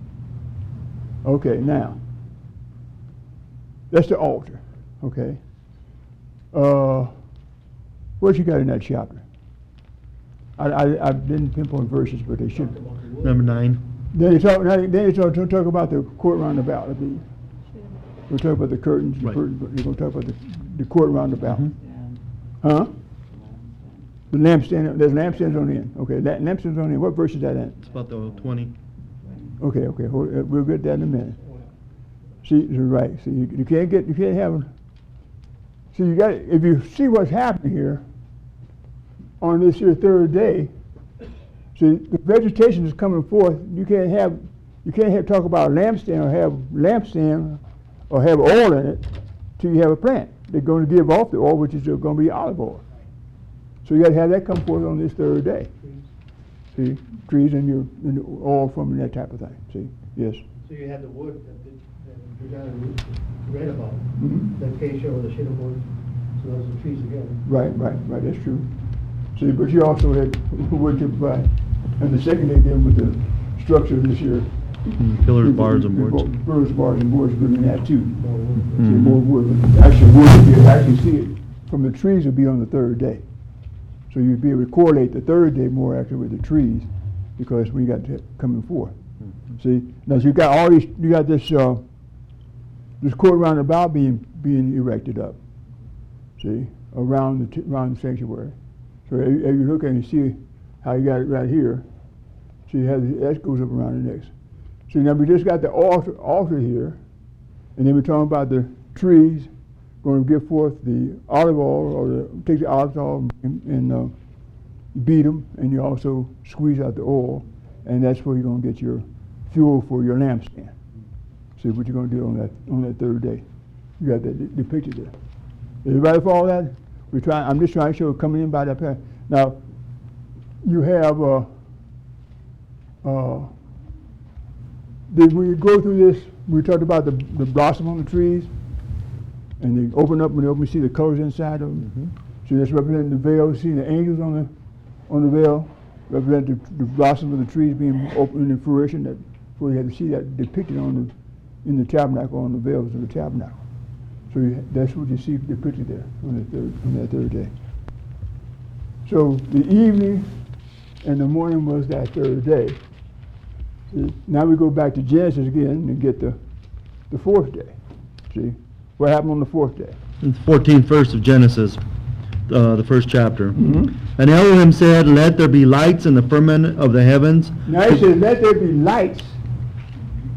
Okay. Now that's the altar. Okay. What you got in that chapter? I didn't pinpoint verses, but they should. Number 9. Then it's talk about the court roundabout. We'll talk about the curtains. Right. You're going to talk about the court roundabout. Mhm. Huh? The lampstand. There's lampstands on the end. Okay, that lampstands on the end. What verse is that in? It's about the 20. Okay. We'll get that in a minute. See, you're right. See, you can't have. See, you got. If you see what's happening here on this here third day. See, the vegetation is coming forth. You can't have talk about a lampstand or have oil in it till you have a plant. They're going to give off the oil, which is going to be olive oil. So you got to have that come forth on this third day. See, trees and your oil from that type of thing. See, yes. So you had the wood that Juliana read about, Mm-hmm. the acacia or the shittim wood, so those are trees again. Right. That's true. See, but you also had wood to provide. And the second day dealing with the structure of this here Pillars, bars, and boards. Pillars, bars, and boards would be in that too. See, Mhm. more wood. Actually, wood, you can actually see it from the trees would be on the third day. So you'd be able to correlate the third day more actually with the trees, because we got it coming forth. See, now so you got all these, you got this this court round about being erected up. See, around the sanctuary. So as you look at it, you see how you got it right here. So you have that goes up around the next. So now we just got the altar here, and then we're talking about the trees going to give forth the olive oil, or take the olive oil and beat them, and you also squeeze out the oil, and that's where you're going to get your fuel for your lampstand. See what you're going to do on that third day. You got that depicted there. Is everybody follow that? I'm just trying to show coming in by that path. Now, you have when you go through this, we talked about the blossom on the trees, and they open up, when they open, you see the colors inside of them. Mm-hmm. So that's representing the veil. See the angels on the veil, represent the blossom of the trees being open in fruition. That where you have to see that depicted in the tabernacle, on the veils of the tabernacle. So that's what you see depicted there on that third day. So the evening and the morning was that third day. Now we go back to Genesis again and get the fourth day. See what happened on the fourth day? The 14th verse of Genesis, the first chapter. Mm-hmm. And Elohim said, "Let there be lights in the firmament of the heavens." Now he said, "Let there be lights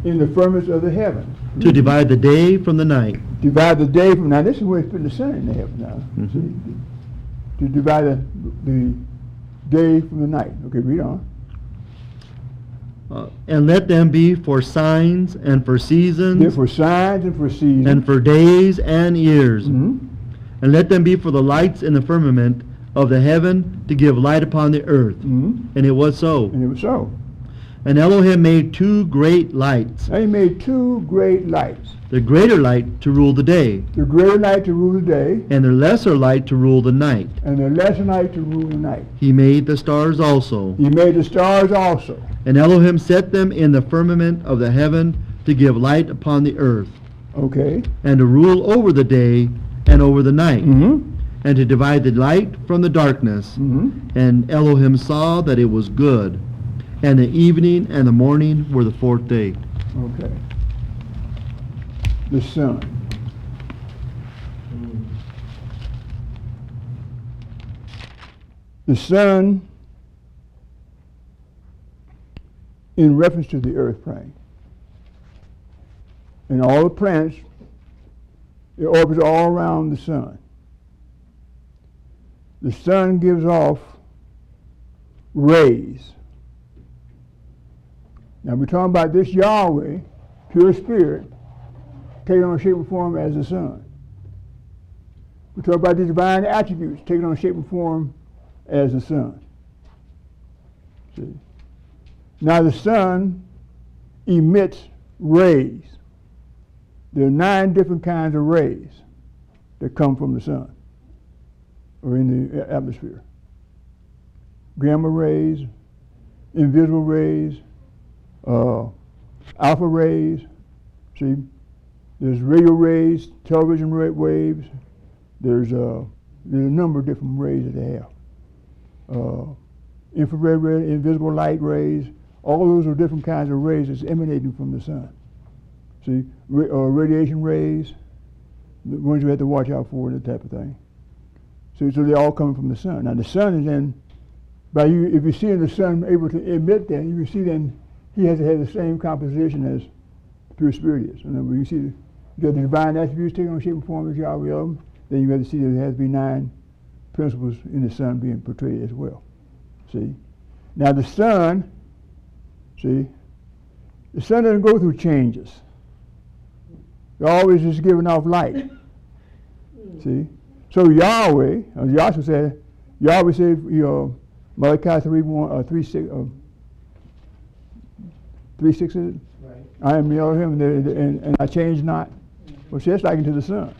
in the firmament of the heavens." To divide the day from the night. Divide the day from, now this is where he's putting the sun in the heaven now. Mm-hmm. To divide the day from the night. Okay, read on. And let them be for signs and for seasons. They're for signs and for seasons. And for days and years. Mm-hmm. And let them be for the lights in the firmament of the heaven to give light upon the earth. Mm-hmm. And it was so. And it was so. And Elohim made two great lights. And he made two great lights. The greater light to rule the day, The greater light to rule the day, and the lesser light to rule the night. and the lesser light to rule the night. He made the stars also. He made the stars also. And Elohim set them in the firmament of the heaven to give light upon the earth, Okay. and to rule over the day and over the night, Mm-hmm. and to divide the light from the darkness. Mm-hmm. And Elohim saw that it was good. And the evening and the morning were the fourth day. Okay. The sun. The sun, in reference to the earth plane, and all the planets, it orbits all around the sun. The sun gives off rays. Now we're talking about this Yahweh, pure spirit, taking on shape and form as the sun. We're talking about the divine attributes taking on shape and form as the sun. See? Now the sun emits rays. There are 9 different kinds of rays that come from the sun or in the atmosphere. Gamma rays, invisible rays, alpha rays. See, there's radio rays, television waves. There's a number of different rays that they have. Infrared rays, invisible light rays. All those are different kinds of rays that's emanating from the sun. See, radiation rays, the ones you have to watch out for, that type of thing. So they're all coming from the sun. Now the sun is then, if you see the sun able to emit that, you can see then he has to have the same composition as pure spirit is. And then when you see you got the divine attributes taking on shape and form as Yahweh Elohim, then you have to see that there has to be 9 principles in the sun being portrayed as well. See? Now the sun, the sun doesn't go through changes. It always is giving off light. See? So Yahweh, as Yahshua said, Yahweh said, Malachi 3:6 is it? Right. I am Elohim, and I change not. Well, see, that's like into the sun.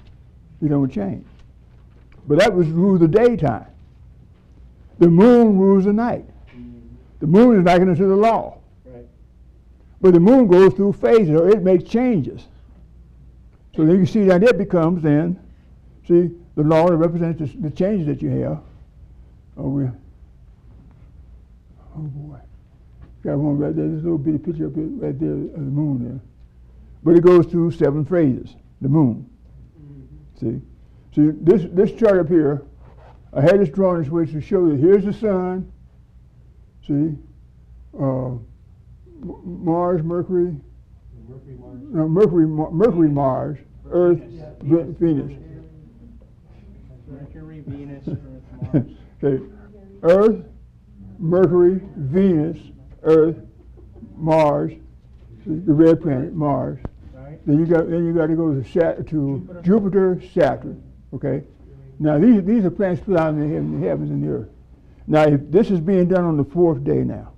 You don't change. But that was rule the daytime. The moon rules the night. The moon is likened unto the law. Right. But the moon goes through phases, or it makes changes. So then you see that it becomes then, see, the law that represents the changes that you have. Oh boy. Got one right there, this little bitty picture up here, right there of the moon there. But it goes through 7 phases, the moon. See? See, this chart up here, I had this drawn this way to show that here's the sun, see, Mars, Mercury, Mercury, Mars, Earth, Venus. Mercury, Venus, Earth, Mars. Okay, Earth, Mercury, Venus, Earth, Mars, the red planet, Mars. Right. Then you got to go to Jupiter, Saturn. Okay. Now these are planets put out in the heavens and the earth. Now if this is being done on the 4th day now,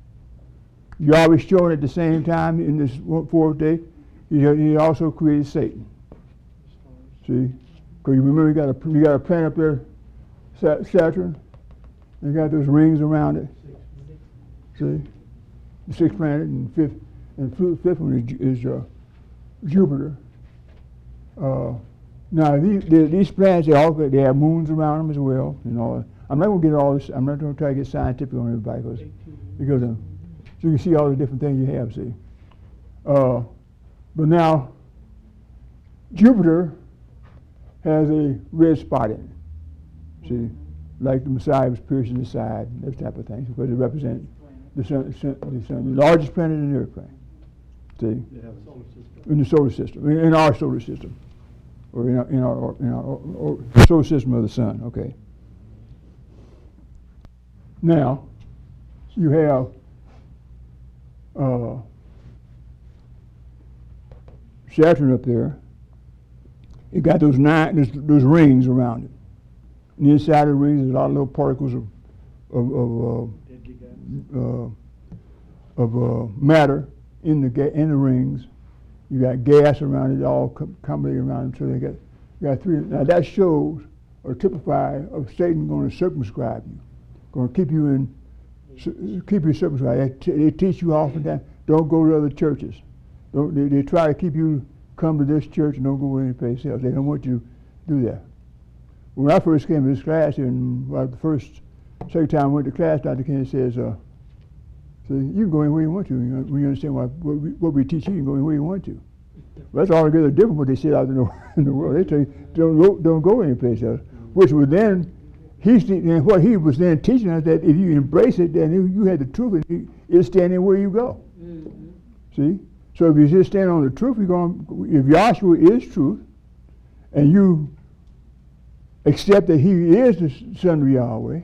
Yahweh showing at the same time in this 4th day, he also created Satan. See, because you remember you got a planet up there, Saturn. You got those rings around it. See, the 6th planet and the 5th one is Jupiter. Now these planets they have moons around them as well and all that. I'm not going to get all this. I'm not going to try to get scientific on everybody because so you can see all the different things you have. See, but now Jupiter has a red spot in it. See, like the Messiah was piercing the side, those type of things, because it represents the sun, the largest planet in the earth plane. See, in the solar system, in our solar system, or in our solar system of the sun. Okay. Now you have Saturn up there. It got those rings around it. And inside the rings, there's a lot of little particles of matter in the rings. You got gas around it, all combinated around it. So they got 3. Now that shows or typifies of Satan going to circumscribe you, going to keep you circumscribed. They teach you oftentimes, don't go to other churches. They try to keep you come to this church and don't go any place else. They don't want you to do that. When I first came to this class, and the second time I went to class, Dr. Kennedy says, so you can go anywhere you want to. When you understand what we teach you can go anywhere you want to. Well, that's altogether different what they said out in the world. They tell you, don't go any place else. Which was then, what he was then teaching us, that if you embrace it, then you had the truth, and it'll stand anywhere you go. Mm-hmm. See? So if you just stand on the truth, if Yahshua is truth, and you accept that he is the Son of Yahweh,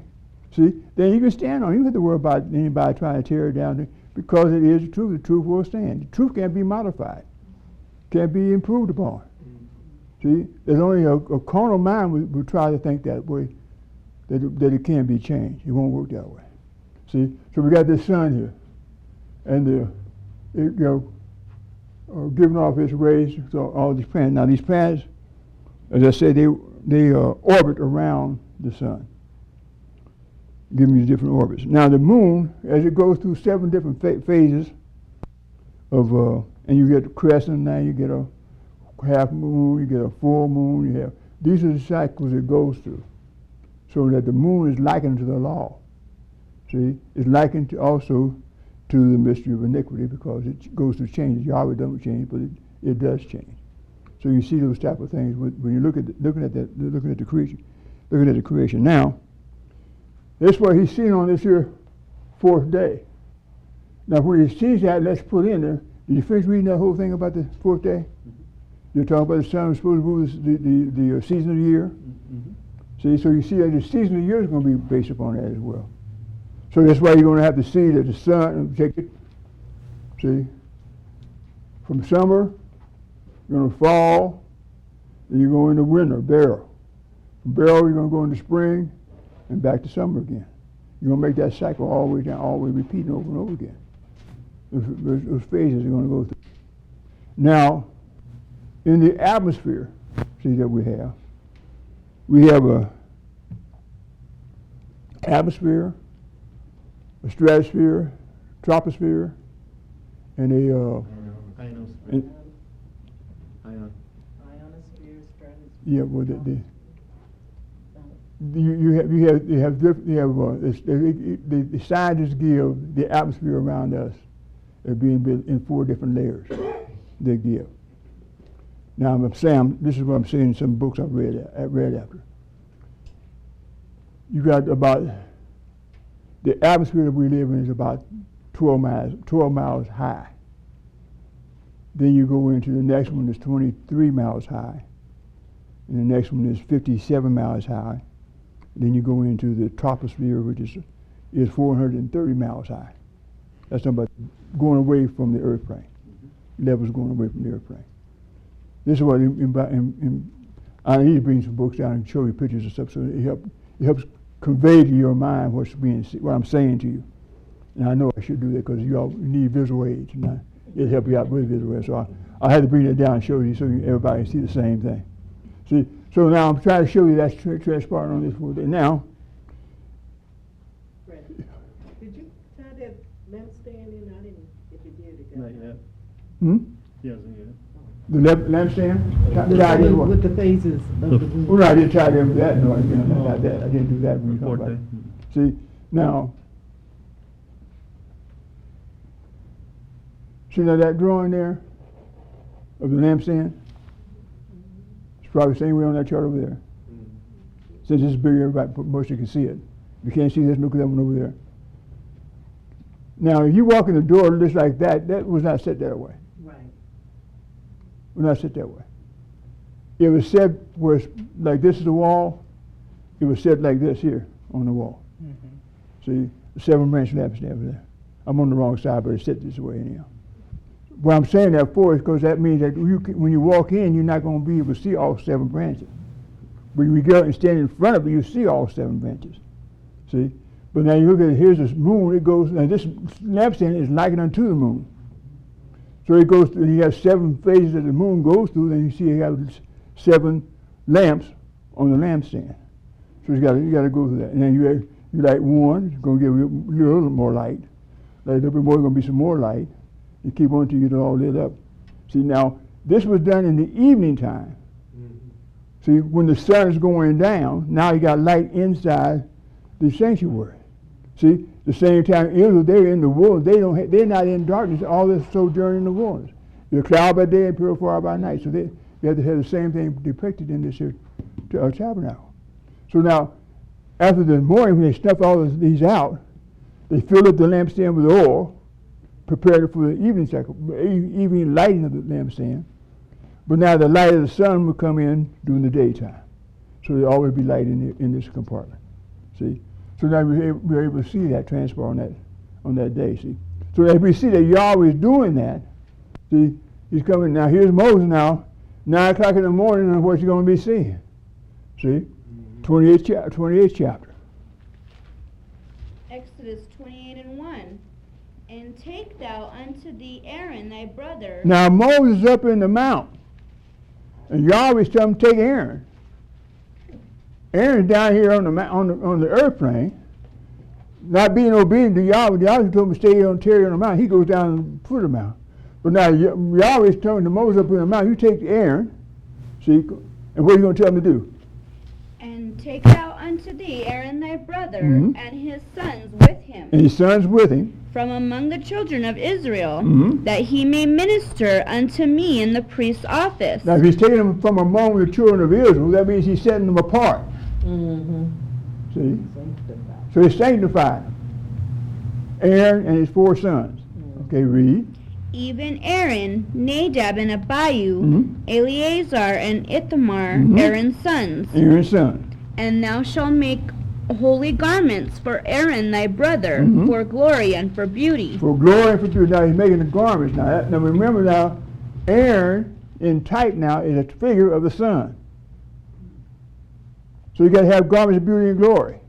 see, then you can stand on it. You don't have to worry about anybody trying to tear it down, because it is the truth. The truth will stand. The truth can't be modified, can't be improved upon. See, there's only a carnal mind will try to think that way, that it can be changed. It won't work that way. See, so we got this sun here, and giving off its rays to all these planets. Now these planets, as I said, they orbit around the sun, giving you different orbits. Now the moon, as it goes through 7 different phases of, and you get a crescent, now you get a half moon, you get a full moon, these are the cycles it goes through. So that the moon is likened to the law. See, it's likened also to the mystery of iniquity, because it goes through changes. Yahweh doesn't change, but it does change. So you see those type of things when you looking at the creation. Now, that's what he's seen on this here 4th day. Now, when he sees that, let's put in there. Did you finish reading that whole thing about the 4th day? Mm-hmm. You're talking about the sun was supposed to move the season of the year. Mm-hmm. See, so you see that the season of the year is going to be based upon that as well. So that's why you're going to have to see that the sun, check it, see, from summer, you're going to fall, then you go into winter, barrel. From barrel, you're going to go into spring, and back to summer again. You're going to make that cycle all the way down, all the way repeating over and over again. Those phases are going to go through. Now, in the atmosphere, see that we have a atmosphere, a stratosphere, troposphere, and a and, Ionosphere, stratosphere. yeah, well, the scientists give the atmosphere around us are being built in 4 different layers. They give. Now I'm saying this is what I'm saying in some books I've read after. You got about the atmosphere that we live in is about 12 miles high. Then you go into the next one that's 23 miles high, and the next one is 57 miles high. Then you go into the troposphere, which is 430 miles high. That's talking about going away from the earth plane. Levels going away from the earth plane. This is what I need to bring some books down and show you pictures and stuff, so it helps convey to your mind what I'm saying to you. And I know I should do that because you all need visual aids, and it'll help you out with visual aids. So I had to bring that down and show you so everybody can see the same thing. See, so now I'm trying to show you that's transparent on this board. Now, Fred, did you tie that lampstand in? I didn't, if you did, it got. Not yet. He hasn't yet. the lampstand? With the phases of the moon. Well, no, I didn't tie them with that. No, not that. I didn't do that when you talk about it. See, now, see now that drawing there of the lampstand? It's probably the same way on that chart over there. Since it's bigger, most you can see it. If you can't see this, look at that one over there. Now, if you walk in the door just like that, that was not set that way. Right. It was not set that way. It was set where it's like this is the wall. It was set like this here on the wall. See, the 7-branch lampstand over there. I'm on the wrong side, but it's set this way anyhow. What I'm saying that for is because that means that when you walk in, you're not going to be able to see all 7 branches. When you go and stand in front of it, you see all 7 branches. See? But now you look at it, here's this moon, it goes, and this lampstand is likened unto the moon. So it goes through, you have 7 phases that the moon goes through, then you see you have 7 lamps on the lampstand. So you got to go through that. And then you light one, it's going to give you a little more light. Light a little bit more, going to be some more light. You keep on until you get it all lit up. See, now, this was done in the evening time. See, when the sun is going down, now you got light inside the sanctuary. See, the same time Israel, they're in the wilderness. They're not in darkness. All this sojourn in the wilderness. You're cloud by day and pure fire by night. So you have to have the same thing depicted in this here tabernacle. So now, after the morning, when they stuff all these out, they fill up the lampstand with oil, prepared it for the evening lighting of the lampstand. But now the light of the sun will come in during the daytime. So there'll always be light in this compartment. See? So now we're able to see that transpire on that day, see? So as we see that Yahweh is doing that, see, he's coming. Now here's Moses now, 9 o'clock in the morning, and what's he going to be seeing? See? 28th chapter. Exodus 28:1. And take thou unto thee Aaron thy brother. Now Moses is up in the mount, and Yahweh's telling him to take Aaron. Aaron's down here on the earth plane, not being obedient to Yahweh. Yahweh told him to stay on Terry on the mount. He goes down the foot of the mount. But now Yahweh's telling Moses up in the mount, you take Aaron, see, and what are you going to tell him to do? And take thou unto thee Aaron thy brother, and his sons with him. And his sons with him. From among the children of Israel, that he may minister unto me in the priest's office. Now if he's taking them from among the children of Israel, that means he's setting them apart. See? So he's sanctified Aaron and his 4 sons. Okay, read. Even Aaron, Nadab and Abihu, Eleazar and Ithamar, Aaron's sons. Aaron's sons. And thou shalt make holy garments for Aaron thy brother, for glory and for beauty. For glory and for beauty. Now he's making the garments. Now remember now, Aaron in type now is a figure of the sun. So you got to have garments of beauty and glory.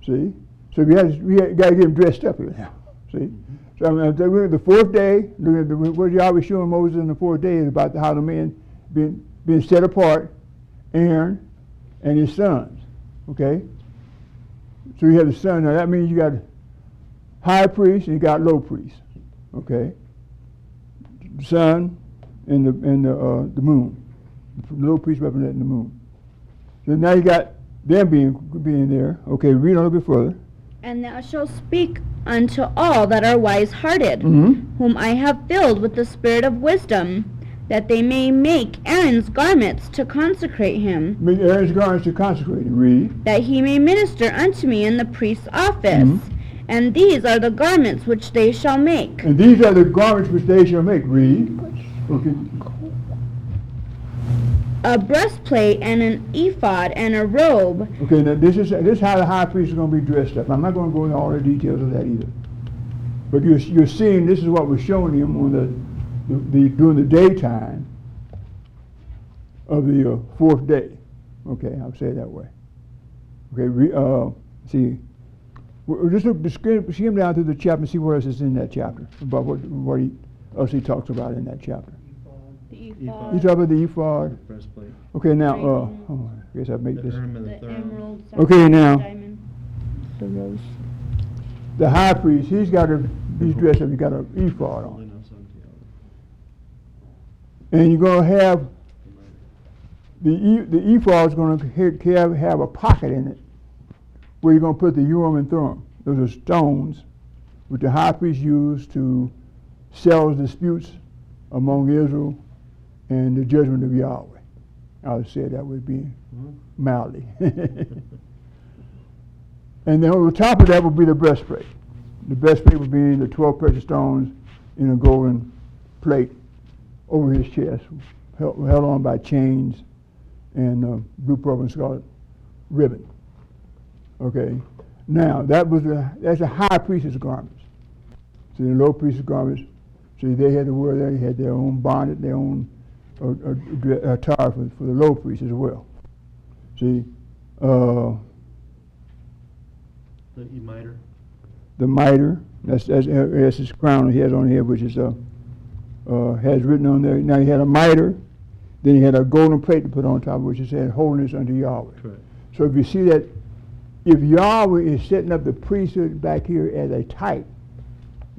See? So we got to get him dressed up here now. See? So the 4th day, what Yahweh showing Moses in the 4th day is about how the men being set apart, Aaron and his sons. Okay? So you have the son. Now that means you got high priest and you got low priest. Okay, the sun and the moon. The low priest representing the moon. So now you got them being there. Okay, read a little bit further. And thou shalt speak unto all that are wise-hearted, Mm-hmm. whom I have filled with the spirit of wisdom, that they may make Aaron's garments to consecrate him, Make Aaron's garments to consecrate him. Read. that he may minister unto me in the priest's office. Mhm. And these are the garments which they shall make: And these are the garments which they shall make. Read. Okay. a breastplate, and an ephod, and a robe. Okay, now this is how the high priest is going to be dressed up. I'm not going to go into all the details of that either. But you're seeing this is what was showing him on during the daytime of the fourth day. Okay, I'll say it that way. Okay, see. Just skim down through the chapter and see what else is in that chapter about what else he talks about in that chapter. The Ephod. You talk about the ephod. Breastplate. Okay, now, Diamond. I guess I make The this. Urim and the The Thummim. emerald, Okay, now. diamond, the rose. The high priest, he's dressed up, he's got an ephod on. Holiness unto Yahweh. And you're going to have, the ephod is going to have a pocket in it where you're going to put the Urim and Thummim. Those are stones which the high priest used to settle disputes among Israel and the judgment of Yahweh. I'll say that would be mildly. And then on the top of that would be the breastplate. The breastplate would be the 12 precious stones in a golden plate over his chest, held on by chains and blue, purple, and scarlet ribbon. Okay. Now that's a high priest's garments. See, the low priest's garments. See, they had to wear that. They had their own bonnet, their own attire for the low priest as well. See, The mitre. the mitre. That's his crown he has on here, which is has written on there. Now he had a mitre. Then he had a golden plate to put on top, which said "Holiness unto Yahweh." Correct. So if you see that, if Yahweh is setting up the priesthood back here as a type,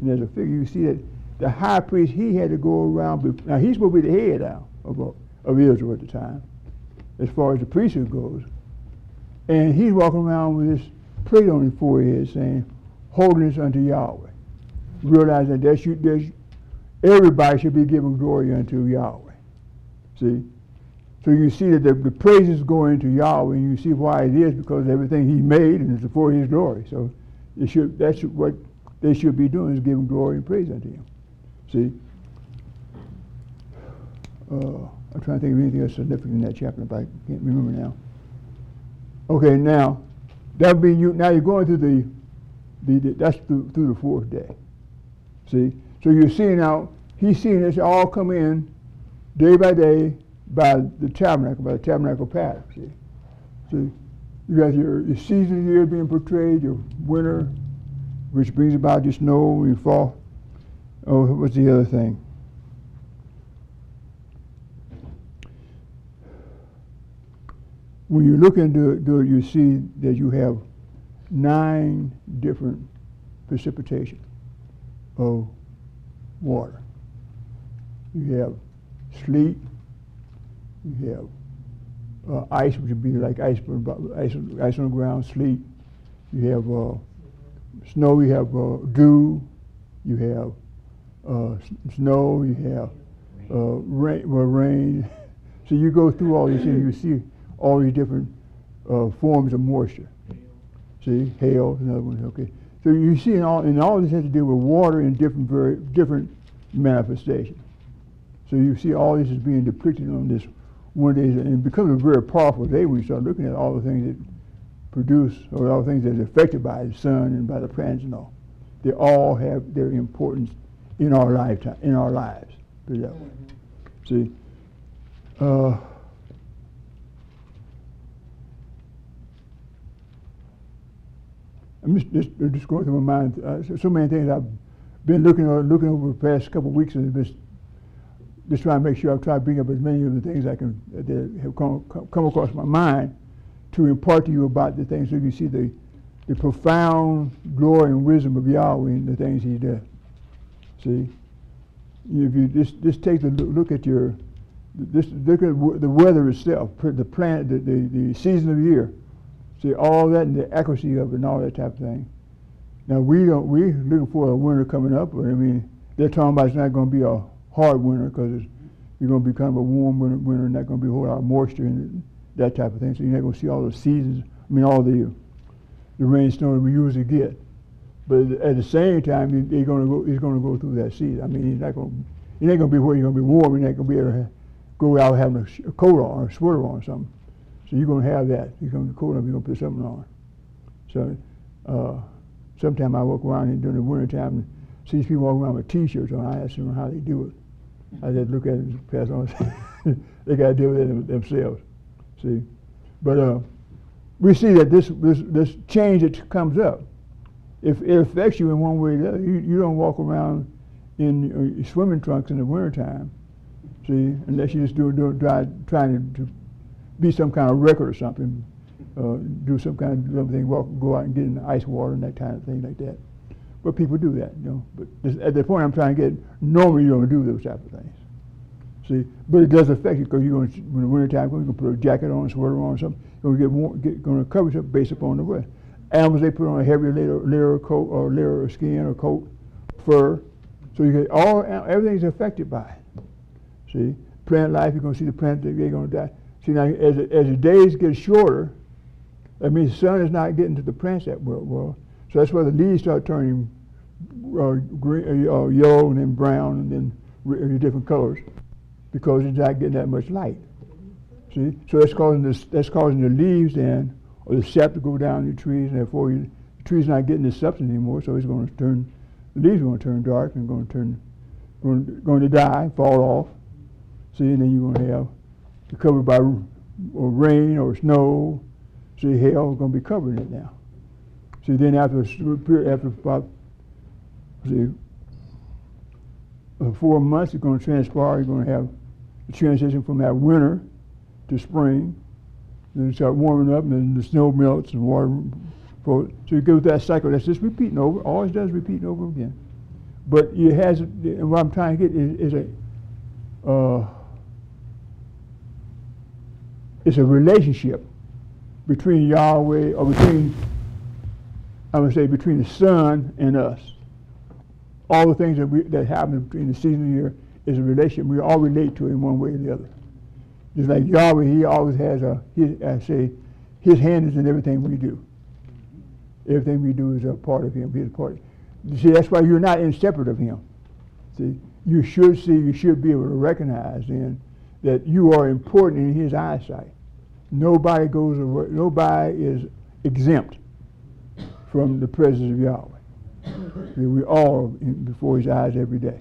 and as a figure, you see that the high priest, he had to go around. Now he's supposed to be the head now of Israel at the time, as far as the priesthood goes. And he's walking around with this plate on his forehead saying, "Holiness unto Yahweh." Realizing that everybody should be giving glory unto Yahweh. See? So you see that the praises go into Yahweh, and you see why it is, because everything he made and it's for his glory. So that's what they should be doing, is giving glory and praise unto him. See? I'm trying to think of anything else significant in that chapter, but I can't remember now. Okay, now that would be you. Now you're going through that's through the fourth day. See, so you're seeing now. He's seeing this all come in day by day by the tabernacle pattern. See, so you got your season of the year being portrayed, your winter, which brings about your snow, your fall. Oh, what's the other thing? When you look into it, you see that you have 9 different precipitation of water. You have sleet, you have ice, which would be like ice on the ground, sleet. You have snow, you have dew, you have snow, you have rain. So you go through all these things, you see all these different forms of moisture. See, hail, another one. Okay, so you see, and all this has to do with water in different manifestations. So you see, all this is being depicted on this one day, and it becomes a very powerful day when you start looking at all the things that produce, or all the things that are affected by the sun and by the planets and all. They all have their importance in our lifetime, in our lives. Put it that way. See. I'm just going through my mind. So many things I've been looking over the past couple of weeks, and just trying to make sure I've tried to bring up as many of the things I can that have come across my mind to impart to you about the things, so you see the profound glory and wisdom of Yahweh in the things he does. See, if you just take a look at your, look at the weather itself, the plant, the season of the year. See, all that and the accuracy of it and all that type of thing. Now we're looking for a winter coming up, but I mean, they're talking about it's not going to be a hard winter because it's going to be kind of a warm winter, not going to be a whole lot of moisture in it, that type of thing. So you're not going to see all the seasons. I mean, all the rain, snow that we usually get. But at the same time, he's going to go through that season. I mean, it ain't going to be where you're going to be warm. You're not going to be able to go out having a coat on or a sweater on or something. So you're going to have that. You're going to be cold enough. You're going to put something on. So sometimes I walk around during the winter time and see these people walking around with T-shirts on. I ask them how they do it. I just look at it and pass on. They got to deal with it themselves. See, but we see that this change that comes up, if it affects you in one way or the other, you don't walk around in swimming trunks in the wintertime, see, unless you just trying to be some kind of record or something, do some kind of little thing, go out and get in the ice water and that kind of thing like that. But people do that, you know. But at the point I'm trying to get, normally you don't do those type of things. See, but it does affect you because you're going to, when the wintertime comes, you're going to put a jacket on, a sweater on, or something. You're going to going to cover yourself based upon the weather. Animals, they put on a heavier layer of coat or layer of skin or coat, fur. So you get everything's affected by it. See, plant life, you're going to see the plant, they're going to die. See, now as the days get shorter, that means the sun is not getting to the plants that well. So that's why the leaves start turning green, yellow, and then brown, and then different colors, because it's not getting that much light. See, so that's causing the leaves then, or the sap to go down the trees, and therefore the tree's not getting the substance anymore. So it's going to turn, the leaves are going to turn dark and going to die, fall off. See, and then you're going to have covered by rain or snow. See, hail is going to be covering it now. See, then after about 4 months, it's going to transpire. You're going to have the transition from that winter to spring. Then it starts warming up, and then the snow melts and water. So you go through that cycle. That's just repeating over. Always does repeating over again. But it has. And what I'm trying to get is it's a relationship between Yahweh, or between the sun and us. All the things that happen between the season of the year is a relationship. We all relate to it in one way or the other. Just like Yahweh, he always has his hand is in everything we do. Everything we do is a part of him. He's a part. See, that's why you're not separate of him. See, you should be able to recognize then that you are important in his eyesight. Nobody is exempt from the presence of Yahweh. We all before his eyes every day.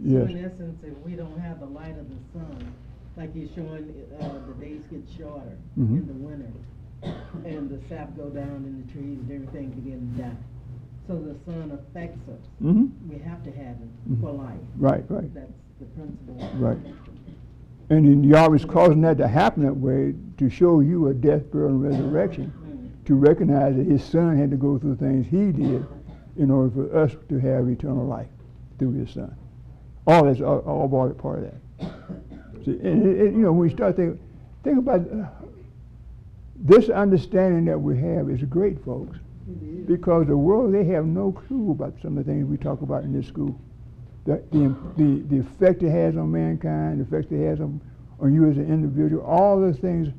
Yes. So in essence, if we don't have the light of the sun, like you're showing, the days get shorter in the winter, and the sap go down in the trees and everything begin to die. So the sun affects us. We have to have it for life. Right. That's the principle. Right. And then Yahweh's causing that to happen that way to show you a death, burial, and resurrection, to recognize that his son had to go through things he did in order for us to have eternal life through his son. All that's all part of that. See, and when we start think about this understanding that we have is great, folks, because the world, they have no clue about some of the things we talk about in this school. The effect it has on mankind, the effect it has on you as an individual, all those things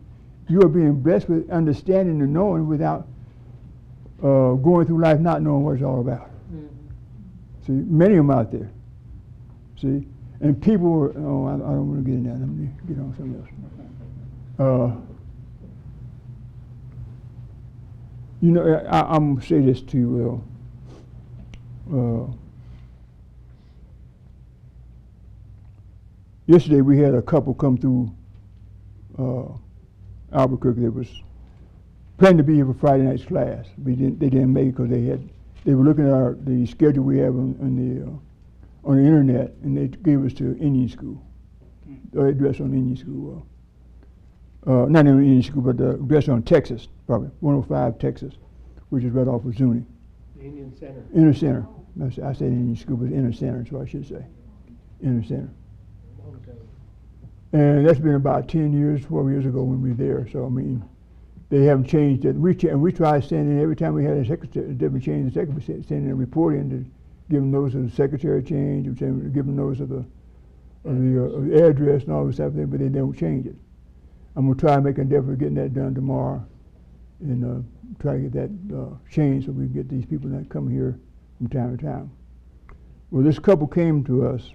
you are being blessed with understanding and knowing without going through life not knowing what it's all about. See, many of them out there. See, and people I don't want to get in that. Let me get on something else. I'm going to say this to you. Yesterday we had a couple come through Albuquerque that was planning to be here for Friday night's class. They didn't make it because they were looking at the schedule we have on the internet, and they gave us to Indian school. They addressed on Indian school. Not in Indian school, but addressed on Texas, probably 105 Texas, which is right off of Zuni. Indian Center. Inner Center. I said Indian School, but Inner Center is what I should say. Inner Center. And that's been about 10 years, 12 years ago when we were there. So, I mean, they haven't changed it. We try to send in, every time we had a secretary, different change, the secretary send in a report in to give them those of the secretary change, or give them those of the address and all this type of thing, but they don't change it. I'm going to try to make an endeavor of getting that done tomorrow and try to get that changed so we can get these people that come here from time to time. Well, this couple came to us.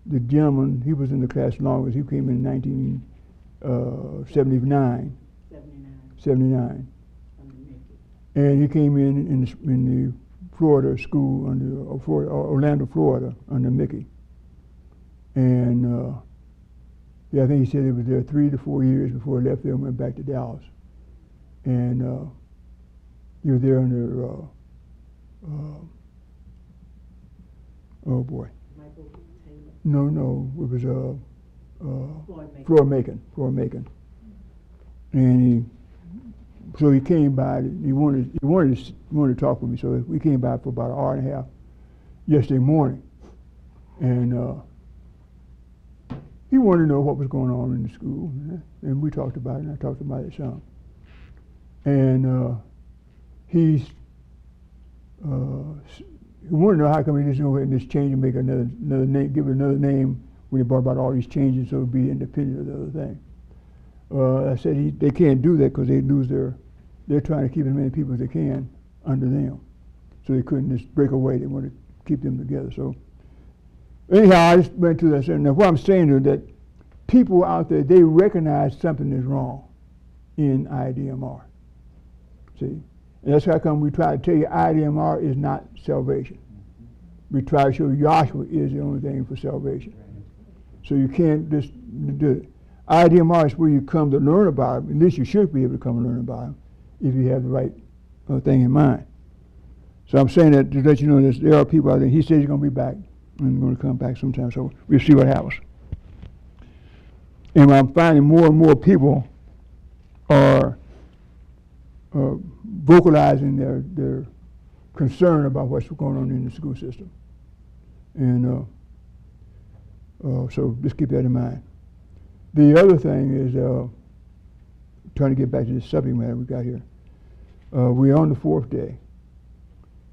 The gentleman, he was in the class longest. He came in 1979. 79. And he came in the Florida school under Orlando, Florida, under Mickey. And I think he said he was there 3 to 4 years before he left there and went back to Dallas. And he was there under oh boy. Michael Taylor. No, it was Floyd Macon. And so he came by. He wanted to talk with me. So we came by for about an hour and a half yesterday morning, and he wanted to know what was going on in the school, and we talked about it. And I talked about it some, and he wanted to know how come he just go ahead and just change and make another name, give it another name when he brought about all these changes, so it would be independent of the other thing. I said they can't do that because they lose they're trying to keep as many people as they can under them. So they couldn't just break away. They want to keep them together. So anyhow, I just went through that. Now what I'm saying is that people out there, they recognize something is wrong in IDMR. See? And that's how come we try to tell you IDMR is not salvation. We try to show Yahweh is the only thing for salvation. So you can't just do it. IDMR is where you come to learn about him. At least you should be able to come and learn about him if you have the right thing in mind. So I'm saying that to let you know that there are people out there. He says he's going to be back and going to come back sometime. So we'll see what happens. And I'm finding more and more people are vocalizing their concern about what's going on in the school system. And so just keep that in mind. The other thing is, trying to get back to the subject matter we got here. We're on the 4th day.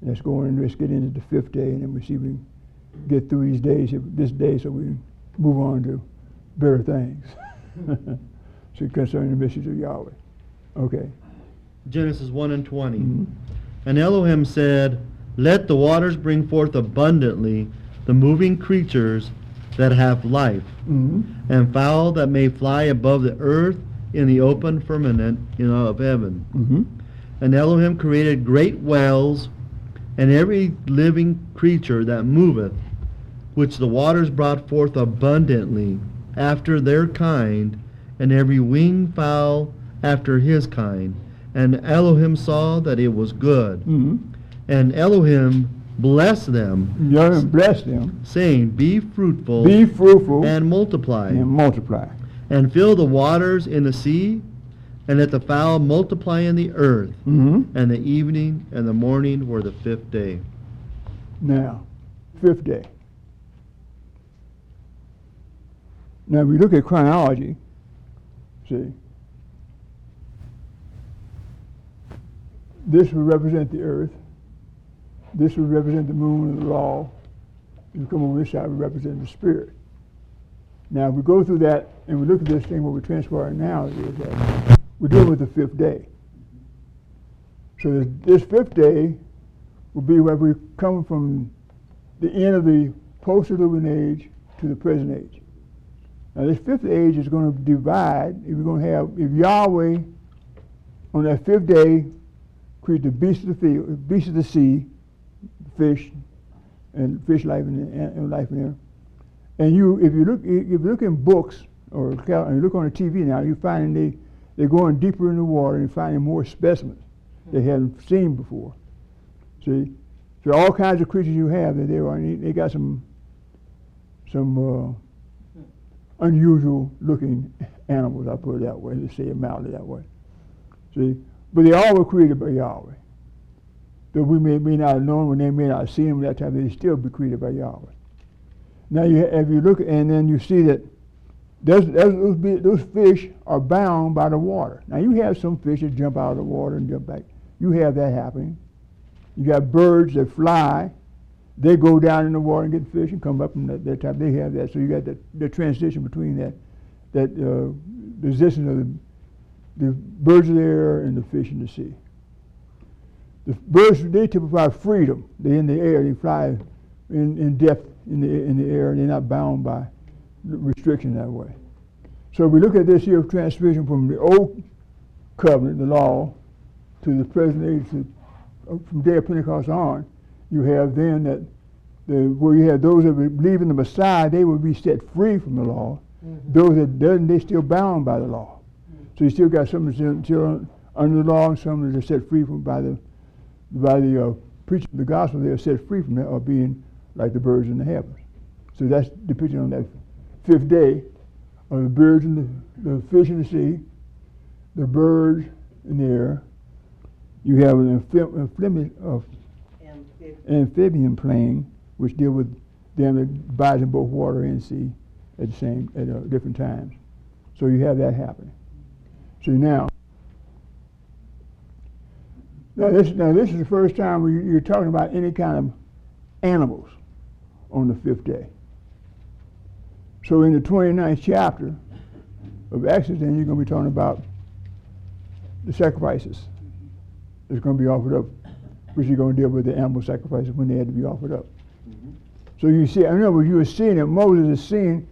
Let's get into the 5th day, and then we see if we can get through this day, so we can move on to better things. So concerning the message of Yahweh. Okay. Genesis 1 and 20. Mm-hmm. And Elohim said, "Let the waters bring forth abundantly the moving creatures that have life, mm-hmm. and fowl that may fly above the earth in the open firmament of heaven." Mm-hmm. And Elohim created great whales, and every living creature that moveth, which the waters brought forth abundantly after their kind, and every winged fowl after his kind. And Elohim saw that it was good. Mm-hmm. And Elohim blessed them. Elohim blessed them, saying, Be fruitful, and multiply. And fill the waters in the sea, and let the fowl multiply in the earth. Mm-hmm. And the evening and the morning were the 5th day. Now, 5th day. Now, if we look at chronology, see, this would represent the earth. This would represent the moon and the law. If you come over this side, it would represent the spirit. Now, if we go through that and we look at this thing, what we're transpiring now is that we're dealing with the 5th day. So this 5th day will be where we come from the end of the post-Diluvian age to the present age. Now, this 5th age is going to divide. If Yahweh on that 5th day create the beasts of the field, beasts of the sea, fish, and fish life and life in there. And if you look in books or you look on the TV now, you find they're going deeper in the water and finding more specimens they haven't seen before. See, so all kinds of creatures you have that they got some unusual looking animals. I put it that way. Let's say it mildly that way. See, but they all were created by Yahweh. though we may not have known when they may not see him at that time, they still be created by Yahweh. Now, if you look, and then you see that those fish are bound by the water. Now, you have some fish that jump out of the water and jump back. You have that happening. You got birds that fly. They go down in the water and get fish and come up, and that time they have that. So you got the transition between the existence of the birds of the air and the fish in the sea. The birds, they typify freedom. They're in the air. They fly in depth in the air, and they're not bound by restriction that way. So we look at this here transition from the old covenant, the law, to the present age, from day of Pentecost on. You have then that where you have those that believe in the Messiah, they will be set free from the law. Mm-hmm. Those that doesn't, they still bound by the law. Mm-hmm. So you still got some that are still under the law, and some that are set free from by the preaching of the gospel. They are set free from that, or being like the birds in the heavens. So that's depicted on that fifth day of the birds and the fish in the sea, the birds in the air. You have an amphibian plane, which deal with them that abides in both water and sea at different times. So you have that happening. So now this is the first time you're talking about any kind of animals on the fifth day. So in the 29th chapter of Exodus, then you're going to be talking about the sacrifices that's going to be offered up, which you're going to deal with the animal sacrifices when they had to be offered up. Mm-hmm. So you see, I remember you were seeing that Moses is seeing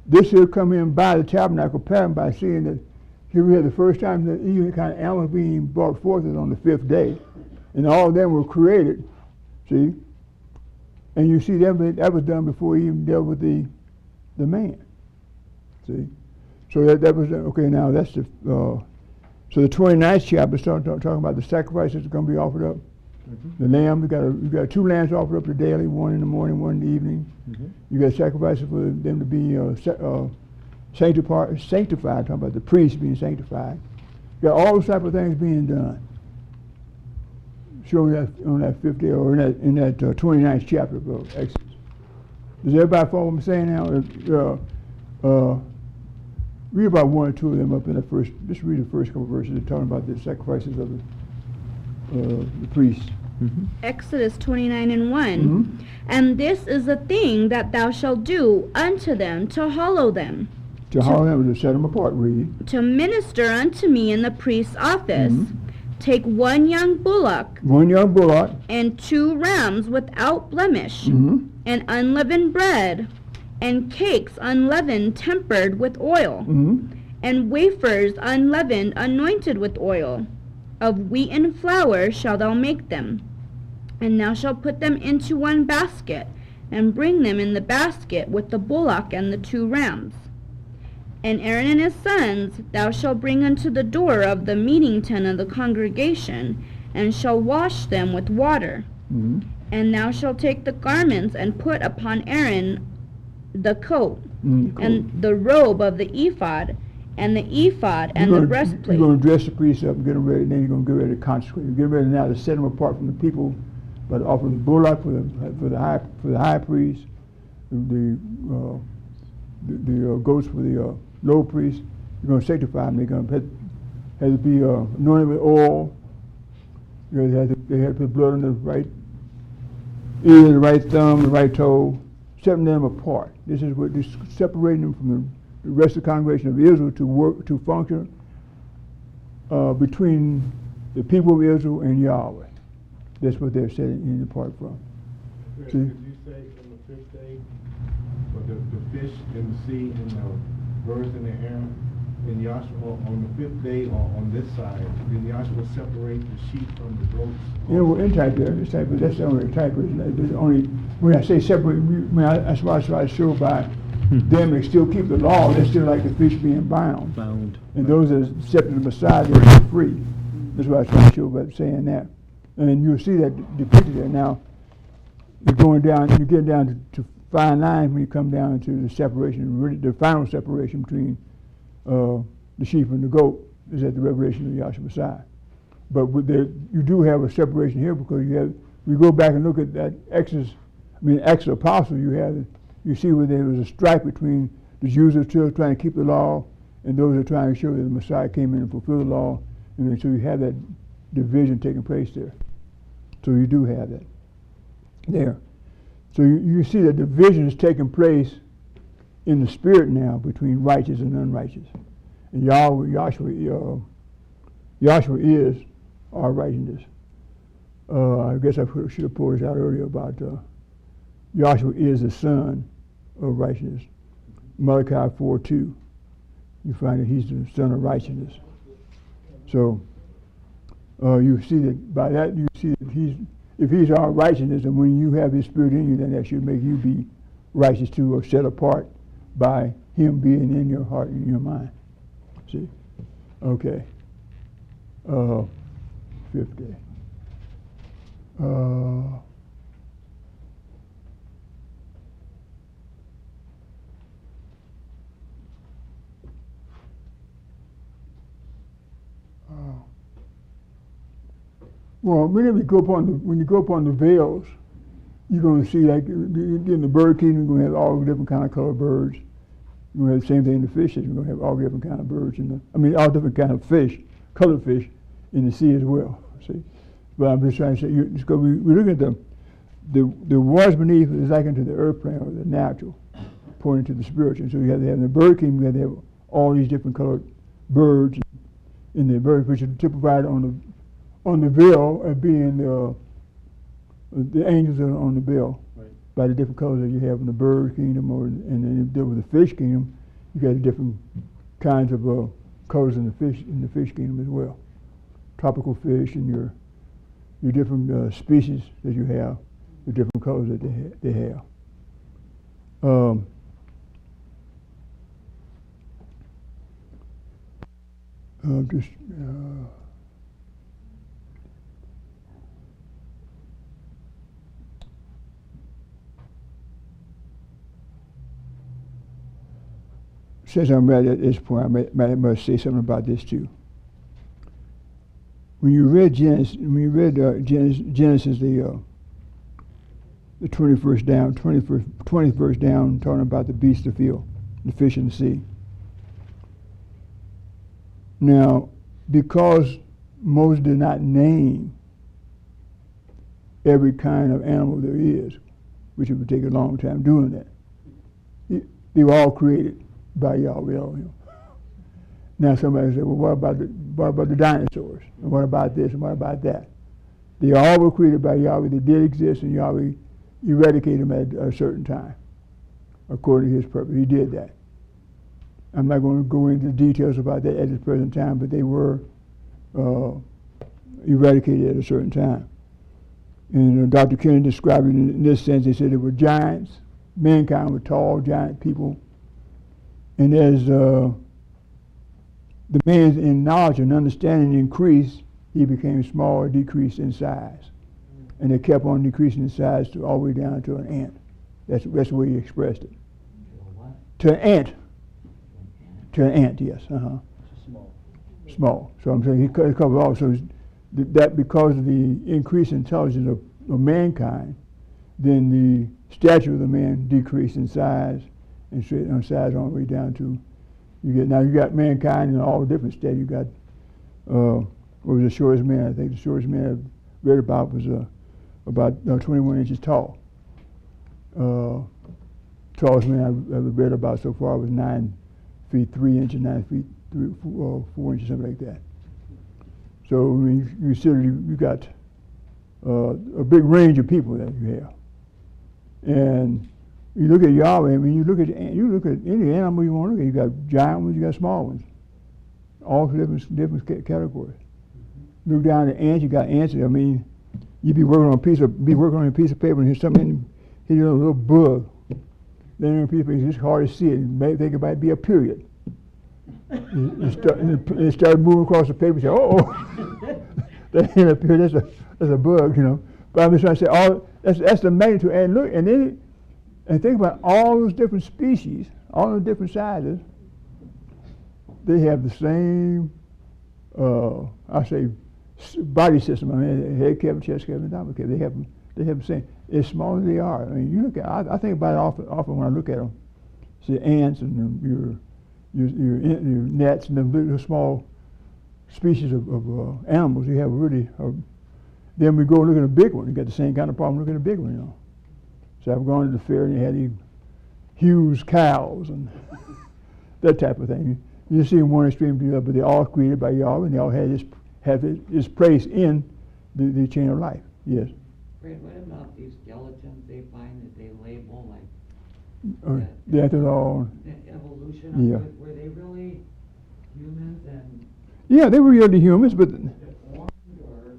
this here come in by the tabernacle pattern by seeing that here we had the first time that any kind of animals being brought forth is on the fifth day, and all of them were created. See, and you see that was done before he even dealt with the man. See, so that was okay. Now that's the so the 29th chapter starts talking about the sacrifices that are going to be offered up. Mm-hmm. The lamb, you got 2 lambs offered up daily, one in the morning, one in the evening. Mm-hmm. You got sacrifices for them to be sanctified, talking about the priests being sanctified. You got all those type of things being done. Showing that on that 5th day, or in that 29th chapter of Exodus. Does everybody follow what I'm saying now? Read about 1 or 2 of them up in the first. Just read the first couple of verses. They're talking about the sacrifices of the priests. Mm-hmm. Exodus 29:1. Mm-hmm. And this is the thing that thou shalt do unto them, to hallow them. To hallow them, to set them apart. Read. To minister unto me in the priest's office. Mm-hmm. Take 1 young bullock. 1 young bullock. And 2 rams without blemish. Mm-hmm. And unleavened bread. And cakes unleavened, tempered with oil. Mm-hmm. And wafers unleavened, anointed with oil. Of wheaten flour shalt thou make them. And thou shalt put them into 1 basket, and bring them in the basket with the bullock and the 2 rams. And Aaron and his sons thou shalt bring unto the door of the meeting tent of the congregation, and shalt wash them with water. Mm-hmm. And thou shalt take the garments, and put upon Aaron the coat, and the robe of the ephod, and the ephod, and the breastplate. You're going to dress the priests up and get them ready, and then you're going to get ready to consecrate. You're getting ready now to set them apart from the people, by the offering of the bullock for the high priest, the goats for the low priest. You're going to sanctify them. They're going to have to be anointed with oil. They have to put blood on the right ear, the right thumb, the right toe, setting them apart. This is what this separating them from the rest of the congregation of Israel to function between the people of Israel and Yahweh. That's what they're setting apart from. Did you say on the 5th day, but the fish in the sea and the birds in the air, in Yahshua on the 5th day or on this side, did Yahshua separate the sheep from the goats? Yeah, we're in type there. This type, that's the only type. There's only when I say separate, that's why I try to show by them they still keep the law. They're still like the fish being bound. And those that accepted the Messiah, they're free. That's why I try to show by saying that. And you'll see that depicted there. Now, you're going down, you get down to fine lines when you come down to the separation, really the final separation between the sheep and the goat is at the revelation of Yahshua Messiah. But you do have a separation here because we go back and look at that Acts of Apostles, you see where there was a strife between the Jews that are still trying to keep the law and those that are trying to show that the Messiah came in and fulfilled the law. And so you have that division taking place there. So you do have that there. So you see that division is taking place in the spirit now between righteous and unrighteous. And Yahshua is our righteousness. I guess I should have pulled this out earlier about Yahshua is the son of righteousness. Malachi 4:2. You find that he's the son of righteousness. So you see that by that you see that if he's our righteousness, and when you have his spirit in you, then that should make you be righteous too, or set apart by him being in your heart and your mind. See? Okay. Fifth day. Well, when you go upon the veils, you're going to see, like in the bird kingdom, you're going to have all different kind of colored birds. You're going to have the same thing in the fishes. You're going to have all different kind of birds all different kind of fish, colored fish, in the sea as well. See, but I'm just trying to say, we're looking at the waters beneath is likened to the earth plane or the natural, pointing to the spiritual. So you have to have in the bird kingdom, you have to have all these different colored birds in the bird, which are typified on the veil of being the angels that are on the veil, right, by the different colors that you have in the bird kingdom, and then you deal with the fish kingdom, you got the different kinds of colors in the fish kingdom as well. Tropical fish and your different species that you have, the different colors that they have. Since I'm right at this point, I must say something about this too. When you read Genesis, the 20th verse down, talking about the beasts of the field, the fish in the sea. Now, because Moses did not name every kind of animal there is, which it would take a long time doing that, they were all created by Yahweh Elohim. Now somebody said, well, what about the dinosaurs? And what about this and what about that? They all were created by Yahweh. They did exist, and Yahweh eradicated them at a certain time, according to his purpose. He did that. I'm not going to go into details about that at this present time, but they were eradicated at a certain time. And Dr. Kennedy described it in this sense. They said they were giants. Mankind were tall, giant people. And as the man's in knowledge and understanding increased, he became smaller, decreased in size. And they kept on decreasing in size all the way down to an ant. That's the way he expressed it. To an ant. To an ant, yes. Small. So I'm saying he covered all. So that because of the increased intelligence of mankind, then the stature of the man decreased in size, and straight on size all the way down to you got mankind in all the different stages. You got what was the shortest man? I think the shortest man I read about was about 21 inches tall. Tallest man I've ever read about so far was 9 feet 3 inches, 9 feet 4 inches, something like that. So when you consider you got a big range of people that you have, and you look at Yahweh. I mean, you look at any animal you want to look at. You got giant ones, you got small ones, all different categories. Look down at ants. You got ants. I mean, you'd be working on a piece of paper, and here's something, hit a little bug. Then on a piece of paper, it's just hard to see it. You may think it might be a period. It started moving across the paper. And say, "Oh, that ain't a period. That's a bug," you know. But I'm just trying to say, that's the magnitude. And look, and think about all those different species, all those different sizes. They have the same, body system. I mean, head cavity, chest cavity, abdominal cavity. They have the same. As small as they are. I mean, you look at. I think about it often when I look at them. See ants and your gnats and the little small species of animals. You have really. Then we go look at a big one. You got the same kind of problem. Look at a big one, you know. So I've gone to the fair and you had these huge cows and that type of thing. You see them one extreme to the other, but they're all created by Yahweh, and they all have his place in the chain of life. Yes. Fred, what about these skeletons they find that they label like That's all. the evolution? Yeah. Were they really humans and Yeah, they were really humans, but formed or?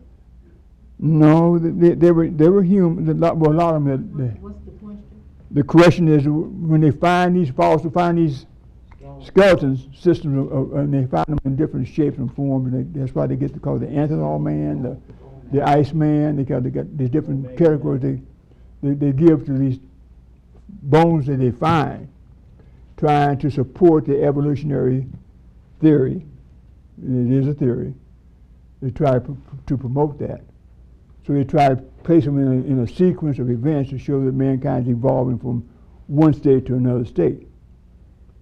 no, they were human. Well, a lot of them. What's the question? The question is when they find these fossils, find these skeletons, systems, and they find them in different shapes and forms, and that's why they get to call the Anthropomorph man, the Ice Man. They got these different categories they give to these bones that they find, trying to support the evolutionary theory. It is a theory. They try to promote that. So they try to place them in a sequence of events to show that mankind's evolving from one state to another state.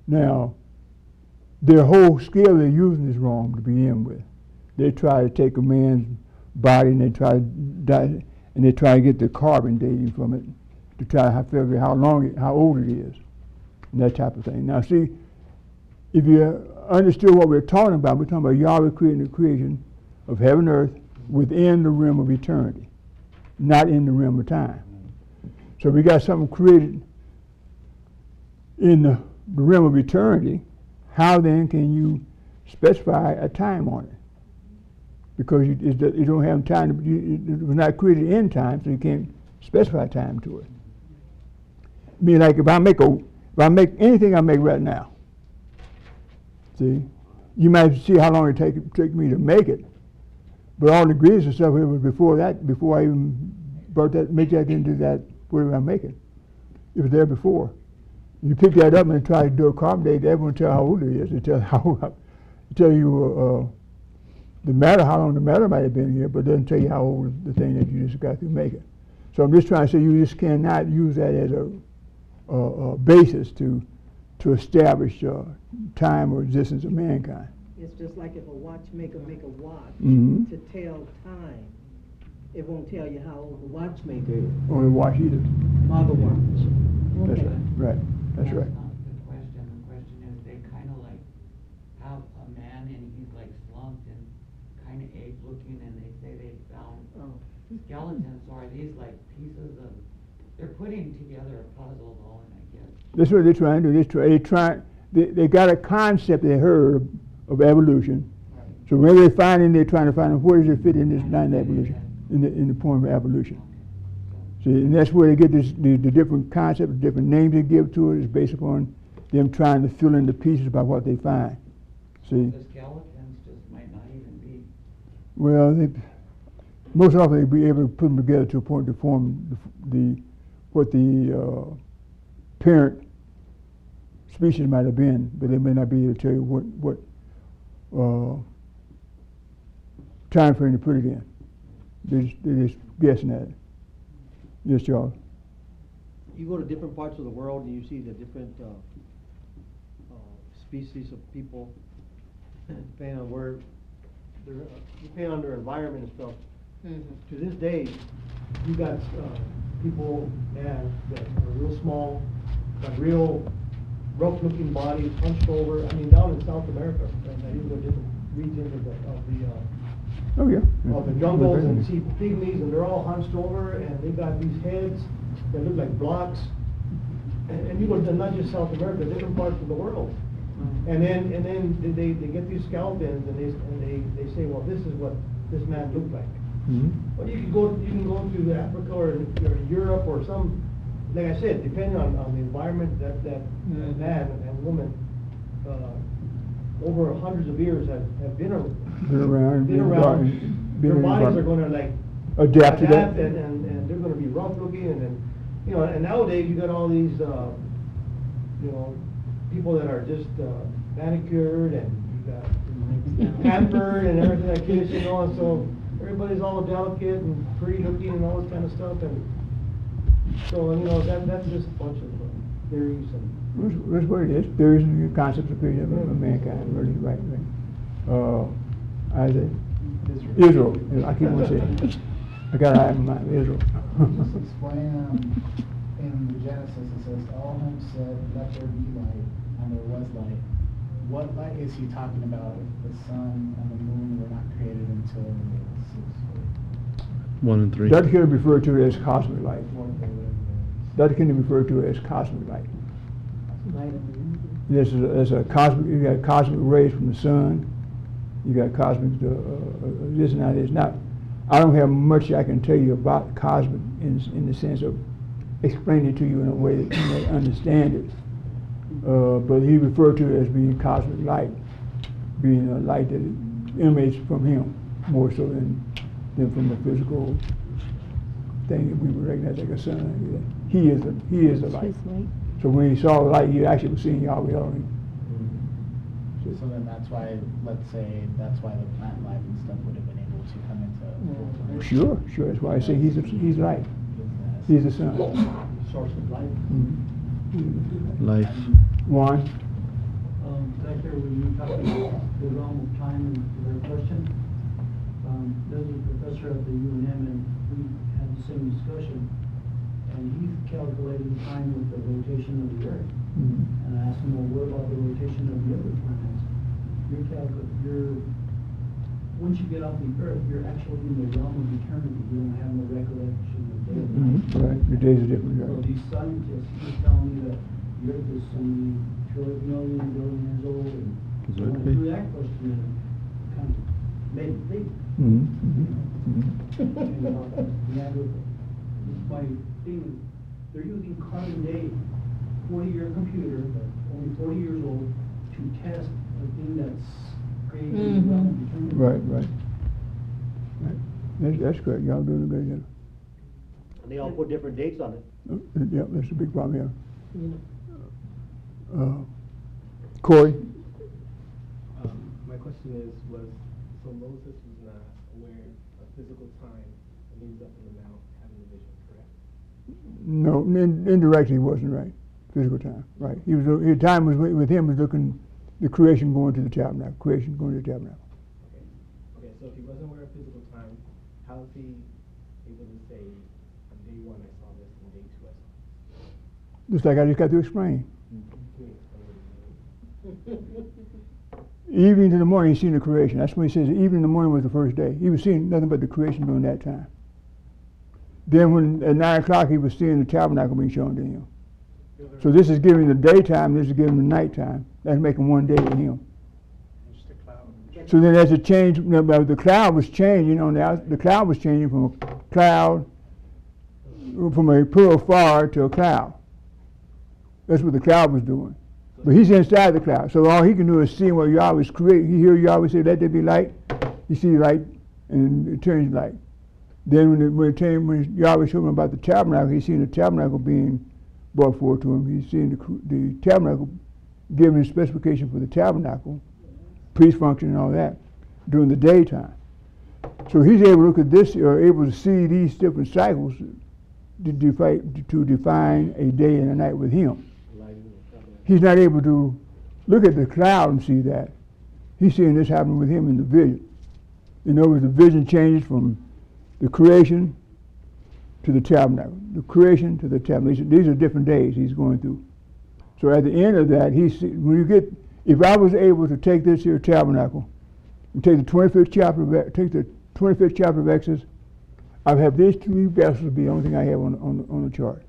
Now, their whole scale they're using is wrong to begin with. They try to take a man's body and they try to get the carbon dating from it to try to figure out how old it is, and that type of thing. Now, see, if you understood what we're talking about Yahweh creating the creation of heaven and earth within the realm of eternity, not in the realm of time. So we got something created in the realm of eternity. How then can you specify a time on it? Because you don't have time. It was not created in time, so you can't specify time to it. I mean, like if I make anything I make right now, see, you might see how long it take me to make it, but all the ingredients and stuff it was before I even make that into that whatever I'm making. It was there before. You pick that up and try to do a carbon date, that won't tell how old it is. It tell you the matter, how long the matter might have been here, but it doesn't tell you how old the thing that you just got to make it. So I'm just trying to say you just cannot use that as a basis to establish time or existence of mankind. It's just like if a watchmaker make a watch Mhm. to tell time, it won't tell you how old the watchmaker is. Or the watch either. Or the watch. That's Okay. right. That's right. That's not the question. The question is they kind of like have a man and he's like slumped and kind of age looking, and they say they found skeletons. So are these like pieces of? They're putting together a puzzle, though, and I guess. That's what they're trying to do. They got a concept they heard of evolution. Right. So whenever they find it, they're trying to find out where does it fit in this line of evolution, in the point of evolution. See, and that's where they get the different concepts, the different names they give to it is based upon them trying to fill in the pieces by what they find. See? The skeletons just might not even be. Well, most often they'll be able to put them together to a point to form what the parent species might have been, but they may not be able to tell you what time frame to put it in. They're just guessing at it. Yes, Charles. You go to different parts of the world and you see the different species of people, depending on where, depending on their environment and stuff. To this day, you got people that are real small, got real rough-looking bodies, hunched over. I mean, down in South America, and you go to different regions of the jungles and see pygmies, and they're all hunched over, and they got these heads that look like blocks. And you go to not just South America, different parts of the world. And then they get these skeletons, and they say, well, this is what this man looked like. Mm-hmm. Well, you can go to Africa or Europe or some, like I said, depending on the environment that man and woman over hundreds of years have been around. Their bodies are going to like adapt to that, and they're going to be rough looking, and then and nowadays you got all these people that are just manicured and you got pampered and everything like this, and so everybody's all delicate and pretty looking and all this kind of stuff, and so, you know, that's just a bunch of theories and. That's what it is. Theories and concepts of creation of mankind. Really, right. Isaac. Israel. I keep on saying. I got to have in mind Israel. Just explain, in the Genesis it says, Elohim said, let there be light, and there was light. What light is he talking about if the sun and the moon were not created until 6? 1 and 3. That can be referred to as cosmic light. That can be referred to as cosmic light. There's a cosmic. You got cosmic rays from the sun. You got cosmic this and that. It's not. I don't have much I can tell you about cosmic in the sense of explaining it to you in a way that you may understand it. But he referred to it as being cosmic light, being a light that emanates from him more so than from the physical thing that we would recognize like a sun. He is the light. So when he saw the light, he actually was seeing Yahweh Elohim. So then that's why, let's say, that's why the plant life and stuff would have been able to come into full flourish. Sure. That's why I say he's light. He's the sun. Source of life. Life. One. Back there when you were talking about the realm of time and their question, there's a professor at the UNM and we had the same discussion, and he calculated the time with the rotation of the Earth. And I asked him, well, what about the rotation of the other planets? Once you get off the Earth, you're actually in the realm of eternity. You don't have no recollection of days. Right, the days are different. So these scientists, he's telling me that the Earth is some billion years old, and I went through that question and kind of made me think. My thing is, they're using carbon date, 40-year computer, only 40 years old, to test a thing that's created in the realm of eternity. Right. That's correct. Y'all doing a good job. And they all put different dates on it. Yeah, that's a big problem here. Corey? My question was so Moses was not aware of physical time when he was up in the mount having the vision, correct? No, indirectly he wasn't right. Physical time, right. His time was with him was looking the creation going to the tabernacle. Creation going to the tabernacle. Okay, so if he wasn't aware of physical time, how is he able to say on day 1 I saw this and day 2 I saw this? Just like I just got to explain. Evening to the morning, he's seen the creation. That's when he says evening in the morning was the first day. He was seeing nothing but the creation during that time. Then when at 9 o'clock he was seeing the tabernacle being shown to him. So this is giving the daytime, this is giving the nighttime. That's making one day to him. So then as it changed, the cloud was changing the cloud was changing from a cloud, from a pillar of fire to a cloud. That's what the cloud was doing. But he's inside the cloud, so all he can do is see what Yahweh's created. He hears Yahweh say, let there be light. He sees light, and it turns light. Then when Yahweh showed him about the tabernacle, he's seeing the tabernacle being brought forth to him. He's seeing the tabernacle, giving specification for the tabernacle, priest function and all that, during the daytime. So he's able to look at this, or able to see these different cycles to define a day and a night with him. He's not able to look at the cloud and see that. He's seeing this happen with him in the vision. In other words, the vision changes from the creation to the tabernacle. The creation to the tabernacle. These are different days he's going through. So at the end of that, if I was able to take this here tabernacle and take the 25th chapter of Exodus, I'd have these 3 vessels be the only thing I have on the chart.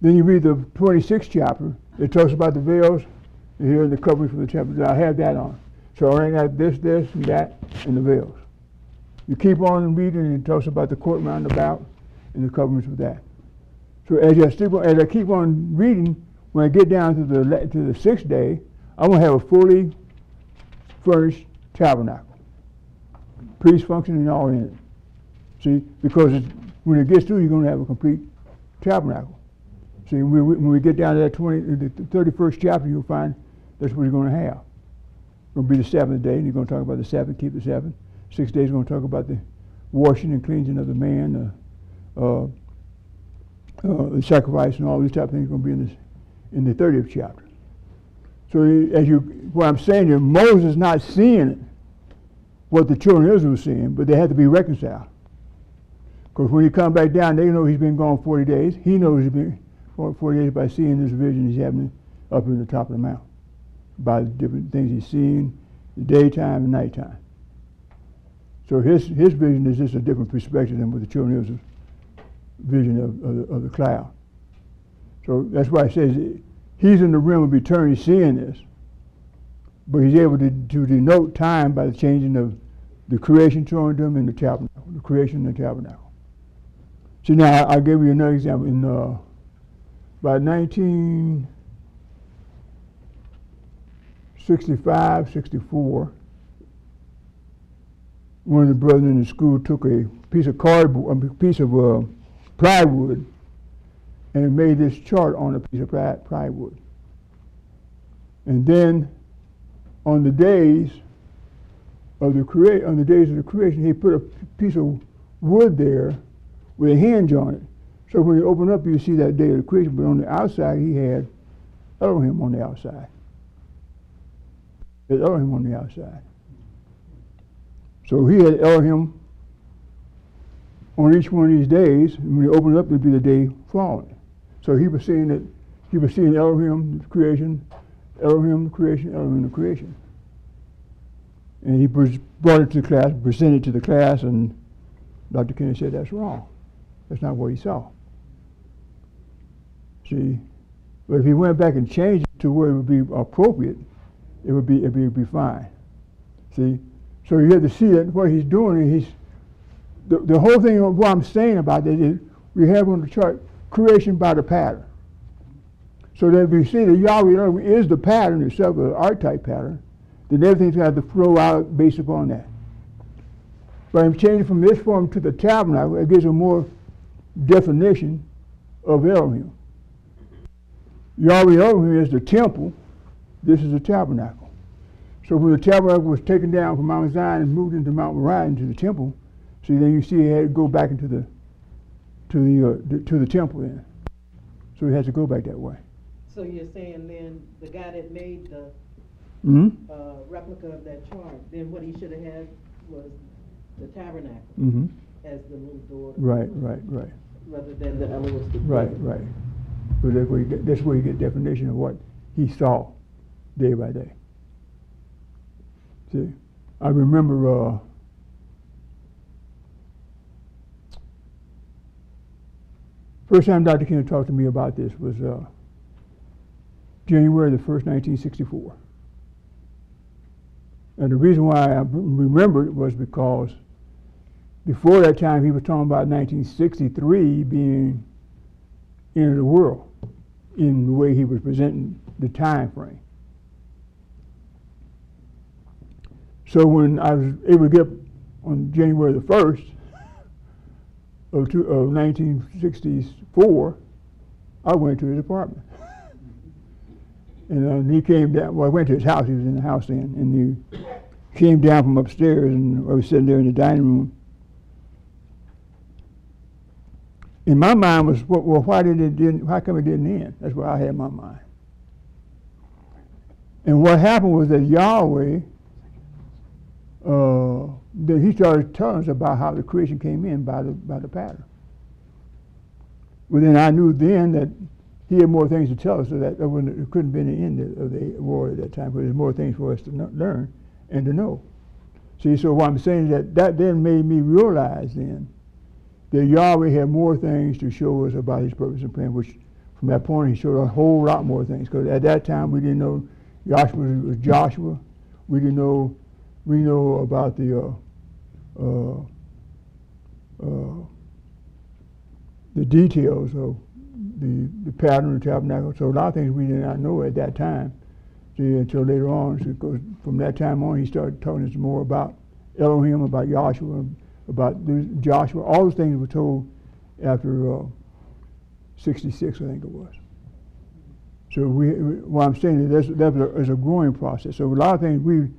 Then you read the 26th chapter. It talks about the veils. Here are the coverings for the temple. I have that on. So I got this, and that, and the veils. You keep on reading, and it talks about the court round about and the coverings of that. So as I keep on reading, when I get down to the 6th day, I'm going to have a fully furnished tabernacle. Priest functioning all in it. See, because when it gets through, you're going to have a complete tabernacle. See, when we get down to the 31st chapter, you'll find that's what you're going to have. It's going to be the 7th day, and you're going to talk about the Sabbath, keep the Sabbath. 6 days is going to talk about the washing and cleansing of the man, the sacrifice and all these type of things are going to be in the 30th chapter. So what I'm saying here, Moses is not seeing what the children of Israel were seeing, but they had to be reconciled. Because when he comes back down, they know he's been gone 40 days. He knows he's been gone 40 days by seeing this vision he's having up in the top of the mountain, by the different things he's seeing, the daytime and nighttime. So his vision is just a different perspective than what the children of Israel's vision of the cloud. So that's why it says he's in the realm of eternity seeing this, but he's able to denote time by the changing of the creation showing to him in the tabernacle, the creation in the tabernacle. See, now I'll give you another example. In about 1965, 64, one of the brothers in the school took a piece of cardboard, a piece of plywood, and made this chart on a piece of plywood. And then, on the days of the creation, he put a piece of wood there with a hinge on it. So when you open up, you see that day of the creation. But on the outside, he had Elohim on the outside. There's Elohim on the outside. So he had Elohim on each one of these days, and when you open it up, it would be the day following. So he was seeing Elohim, the creation, Elohim, the creation, Elohim, the creation. And he brought it to the class, presented it to the class, and Dr. Kennedy said that's wrong. That's not what he saw. See, but if he went back and changed it to where it would be appropriate, it would be fine. See, so you have to see that what he's doing. The whole thing of what I'm saying about this is we have on the chart creation by the pattern. So that if you see that Yahweh is the pattern itself, an archetype pattern, then everything's got to flow out based upon that. But I'm changing from this form to the tabernacle, it gives a more definition of Elohim. Yahweh Elohim is the temple, this is the tabernacle. So when the tabernacle was taken down from Mount Zion and moved into Mount Moriah into the temple, see, then you see it had to go back into the temple then. So he has to go back that way. So you're saying then the guy that made the replica of that chart, then what he should have had was the tabernacle as the little door. Right. Rather than the Elohim. Right. So that's where you get definition of what he saw day by day. See, I remember first time Dr. Kennedy talked to me about this was January the 1st, 1964. And the reason why I remember it was because before that time he was talking about 1963 being end of the world in the way he was presenting the time frame. So when I was able to get up on January the 1st of 1964, I went to his apartment. And he came down, well, I went to his house, he was in the house then, and he came down from upstairs, and I was sitting there in the dining room. In my mind was, well, how come it didn't end? That's what I had in my mind. And what happened was that Yahweh, that he started telling us about how the creation came in by the pattern. Well, then I knew then that he had more things to tell us, so that it couldn't have been the end of the world at that time, because there's more things for us to learn and to know. See, so what I'm saying is that then made me realize then that Yahweh had more things to show us about his purpose and plan, which from that point he showed a whole lot more things, because at that time we didn't know Joshua was Joshua. We know about the details of the pattern of the tabernacle. So a lot of things we did not know at that time, until later on. So from that time on, he started telling us more about Elohim, about Joshua, about Joshua. All those things were told after 66, I think it was. So what I'm saying is there's a growing process. So a lot of things we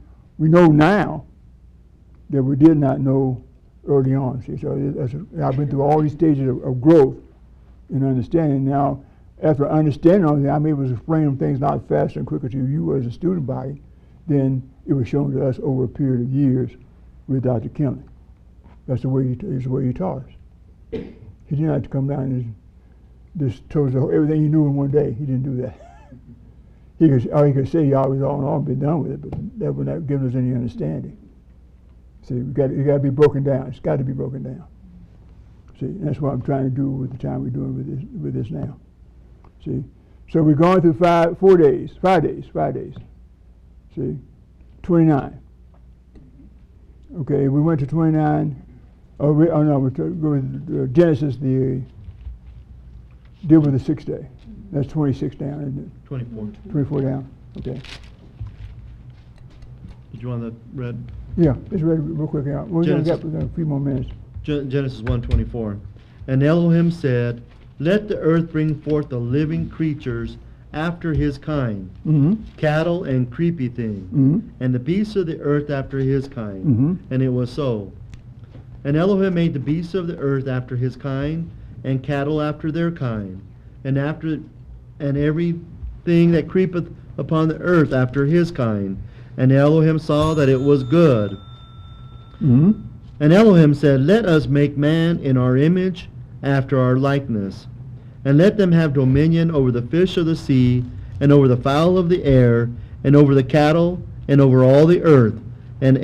know now that we did not know early on. See, so I've been through all these stages of growth and understanding. Now, after understanding all that, I'm able to explain things a lot faster and quicker to you as a student body than it was shown to us over a period of years with Dr. Kinley. That's the way he taught us. He didn't have to come down and just told us everything he knew in one day. He didn't do that. All he could say, Yahweh's all in all, and be done with it, but that would not give us any understanding. See, it got to be broken down. It's got to be broken down. See, and that's what I'm trying to do with the time we're doing with this now. See, so we're going through 5 days. See, 29. Okay, we went to 29. We're going with Genesis, deal with the 6th day. That's 26 down, isn't it? 24. 24 down. Okay. Did you want that read? Yeah, it's read real quick out. We're going to get a few more minutes. Genesis 1:24. And Elohim said, "Let the earth bring forth the living creatures after his kind, cattle and creepy things, and the beasts of the earth after his kind." And it was so. And Elohim made the beasts of the earth after his kind, and cattle after their kind, and everything that creepeth upon the earth after his kind. And Elohim saw that it was good. And Elohim said, "Let us make man in our image, after our likeness, and let them have dominion over the fish of the sea, and over the fowl of the air, and over the cattle, and over all the earth, and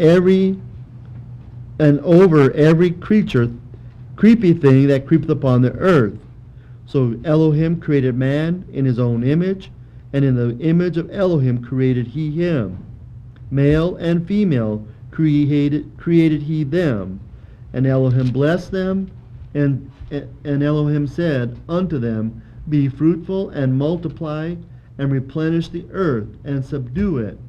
over every creepy thing that creepeth upon the earth." So Elohim created man in his own image, and in the image of Elohim created he him. Male and female created he them. And Elohim blessed them, and Elohim said unto them, "Be fruitful and multiply, and replenish the earth, and subdue it,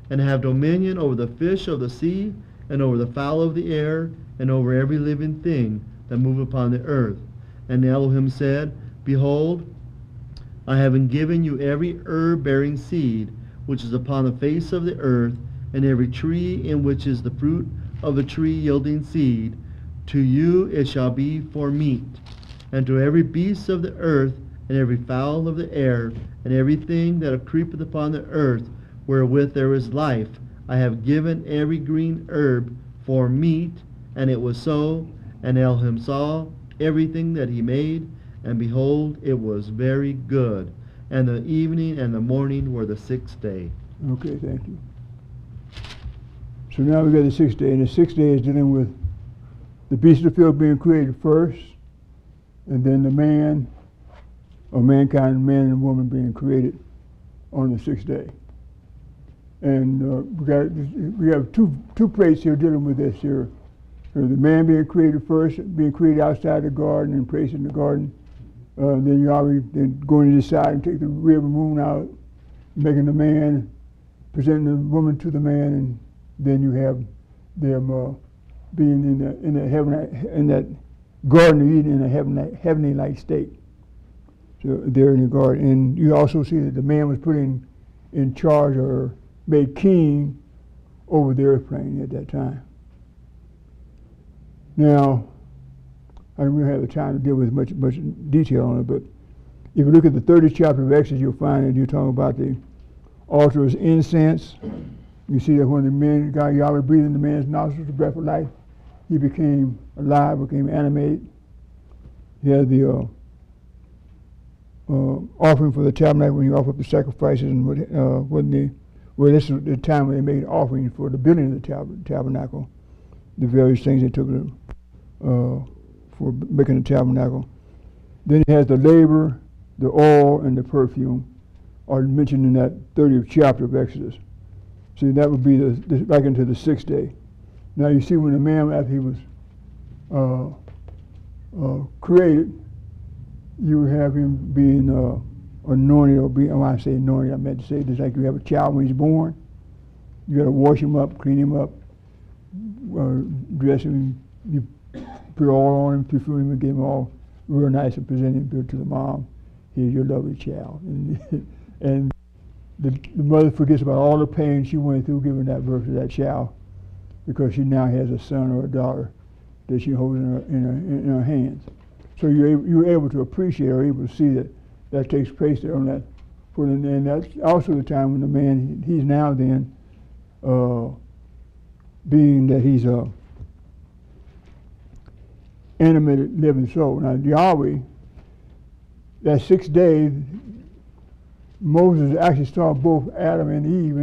and have dominion over the fish of the sea, and over the fowl of the air, and over every living thing that move upon the earth." And Elohim said, "Behold, I have given you every herb bearing seed, which is upon the face of the earth, and every tree in which is the fruit of the tree yielding seed. To you it shall be for meat. And to every beast of the earth, and every fowl of the air, and everything that creepeth upon the earth, wherewith there is life, I have given every green herb for meat." And it was so. And Elohim saw everything that he made, and behold, it was very good. And the evening and the morning were the 6th day. Okay, thank you. So now we got the 6th day, and the 6th day is dealing with the beast of the field being created first, and then the man, or mankind, man and woman being created on the 6th day. And we have two places here dealing with this here. The man being created first, being created outside the garden and placed in the garden. Then Yahweh then going to decide and take the river moon out, making the man, presenting the woman to the man, and then you have them being in that Garden of Eden in a heavenly-like state. So they're in the garden, and you also see that the man was put in charge or made king over the earth plane at that time. Now, I don't really have the time to deal with much detail on it, but if you look at the 30th chapter of Exodus, you'll find that you're talking about the altar of incense. You see that when the man, God Yahweh breathed in the man's nostrils the breath of life, he became alive, became animated. He had the offering for the tabernacle when you offer up the sacrifices, and this is the time when they made offerings for the building of the tabernacle, the various things they took for making the tabernacle. Then it has the labor, the oil, and the perfume, are mentioned in that 30th chapter of Exodus. See, that would be back into the 6th day. Now you see when the man, after he was created, you have him being anointed, or when I say anointed, I meant to say just like you have a child when he's born. You got to wash him up, clean him up, dress him, you put oil on him, perfume him, and get him all real nice and present him to the mom. Here's your lovely child. And the mother forgets about all the pain she went through giving that birth to that child. because she now has a son or a daughter that she holds in her hands. So you're able to appreciate or able to see that takes place there on that. And that's also the time when the man, he's now then, being that he's a animated living soul. Now Yahweh, that 6th day, Moses actually saw both Adam and Eve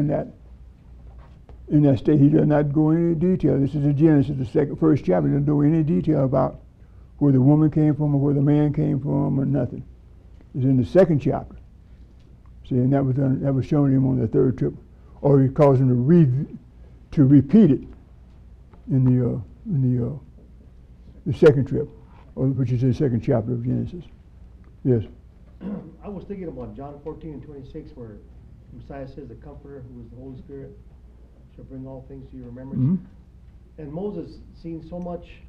in that state. He does not go into any detail. This is in Genesis, the first chapter. He doesn't go into any detail about where the woman came from or where the man came from or nothing. It's in the 2nd chapter. See, and that was shown to him on the 3rd trip, or he calls him to repeat it in the 2nd trip, which is the 2nd chapter of Genesis. Yes. I was thinking about John 14:26, where Messiah says, "The Comforter, who is the Holy Spirit, shall bring all things to your remembrance." Mm-hmm. And Moses seen so much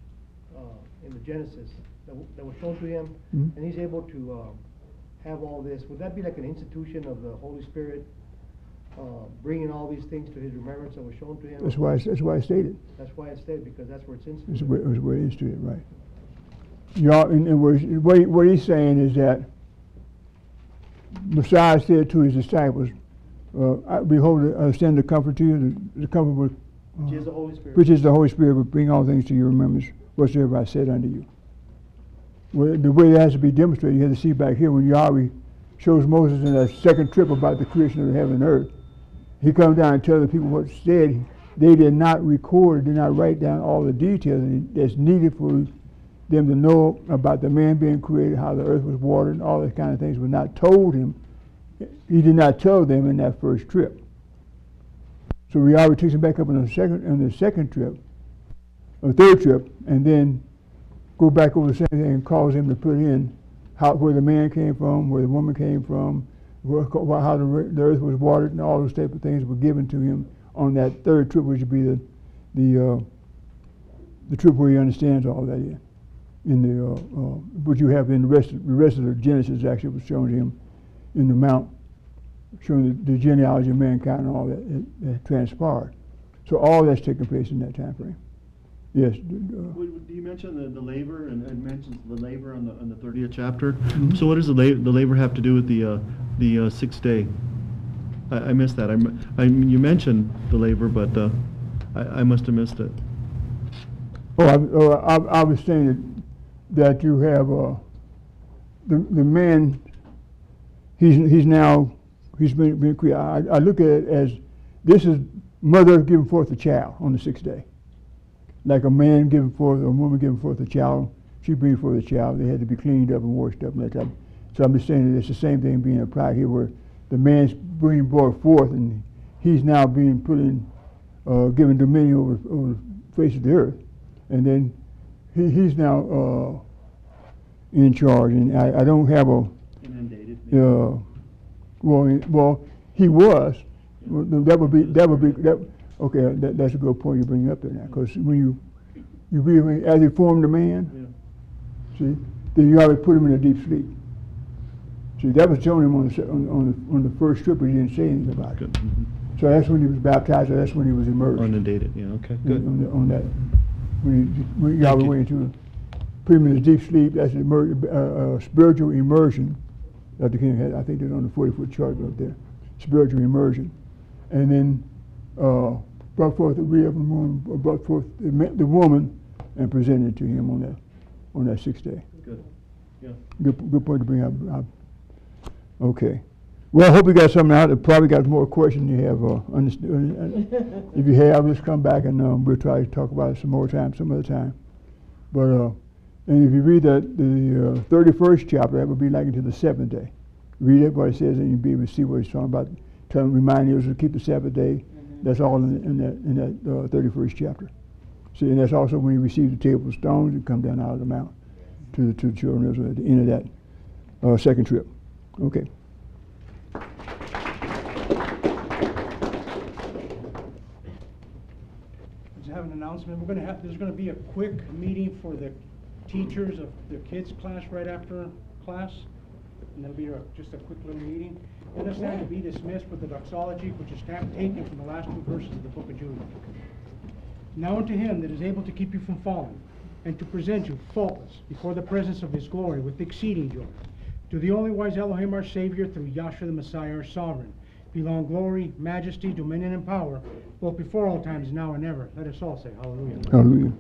in the Genesis that was shown to him, Mm-hmm. and he's able to have all this. Would that be like an institution of the Holy Spirit, bringing all these things to his remembrance that was shown to him? That's why I stated. That's why it's stated, because that's where it's instituted. That's where it is instituted, right. What he's saying is that Messiah said to his disciples, "Behold, I send the Comfort to you, the Comfort Which is the Holy Spirit. Which is the Holy Spirit will bring all things to your remembrance, whatsoever I said unto you." Well, the way that has to be demonstrated, you have to see back here when Yahweh shows Moses in that 2nd trip about the creation of the heaven and earth. He comes down and tells the people what said. They did not record, did not write down all the details that's needed for them to know about the man being created, how the earth was watered, and all those kind of things was not told him. He did not tell them in that 1st trip. So Yahweh takes him back up on the second trip, or 3rd trip, and then go back over the same thing and cause him to put in where the man came from, where the woman came from, how the earth was watered, and all those type of things were given to him on that 3rd trip, which would be the trip where he understands all that in the what you have in the rest of the Genesis actually was shown to him in the Mount, showing the genealogy of mankind and all that transpired. So all that's taking place in that time frame. Yes. Do you mention the labor, and it mentions the labor on the 30th chapter? Mm-hmm. So what does the labor have to do with the 6th day? I missed that. You mentioned the labor, but I must have missed it. I was saying that you have the man. He's been created. I look at it as this is mother giving forth a child on the 6th day. Like a man giving forth, or a woman giving forth a child, she brings forth a child. They had to be cleaned up and washed up and that type. So I'm just saying that it's the same thing being applied here, where the man's being brought forth, and he's now being put in, given dominion over the face of the earth, and then he's now in charge. And I don't have a inundated. Well, he was. That would be. Okay, that's a good point you bring up there now, because when you read as he formed the man, see, then you already put him in a deep sleep. See, that was shown him on the 1st trip, but he didn't say anything about it. Mm-hmm. So that's when he was baptized, or that's when he was immersed. Inundated, yeah, okay, good. On that, when Yahweh went into put him in a deep sleep, that's spiritual immersion that the king had. I think it's on the 40-foot chart up there. Spiritual immersion, and then brought forth the rib and woman, brought forth the woman, and presented it to him on that 6th day. Good. Yeah. Good point to bring up. Okay. Well, I hope you got something out. Probably got more questions you have. If you have, let's come back and we'll try to talk about it some other time. But and if you read that the 31st chapter, that would be like into the 7th day. Read it what it says, and you'll be able to see what he's talking about. Remind you to keep the Sabbath day. That's all in that 31st chapter. See, and that's also when he received the table of stones and come down out of the mount to the children of Israel at the end of that 2nd trip. Okay. Let's have an announcement. There's going to be a quick meeting for the teachers of the kids class right after class, and that'll be just a quick little meeting. And let's have to be dismissed with the doxology, which is taken from the last 2 verses of the book of Jude. Now unto him that is able to keep you from falling, and to present you faultless before the presence of his glory with exceeding joy. To the only wise Elohim our Savior, through Yahshua the Messiah our Sovereign, belong glory, majesty, dominion, and power, both before all times, now and ever. Let us all say hallelujah. Hallelujah.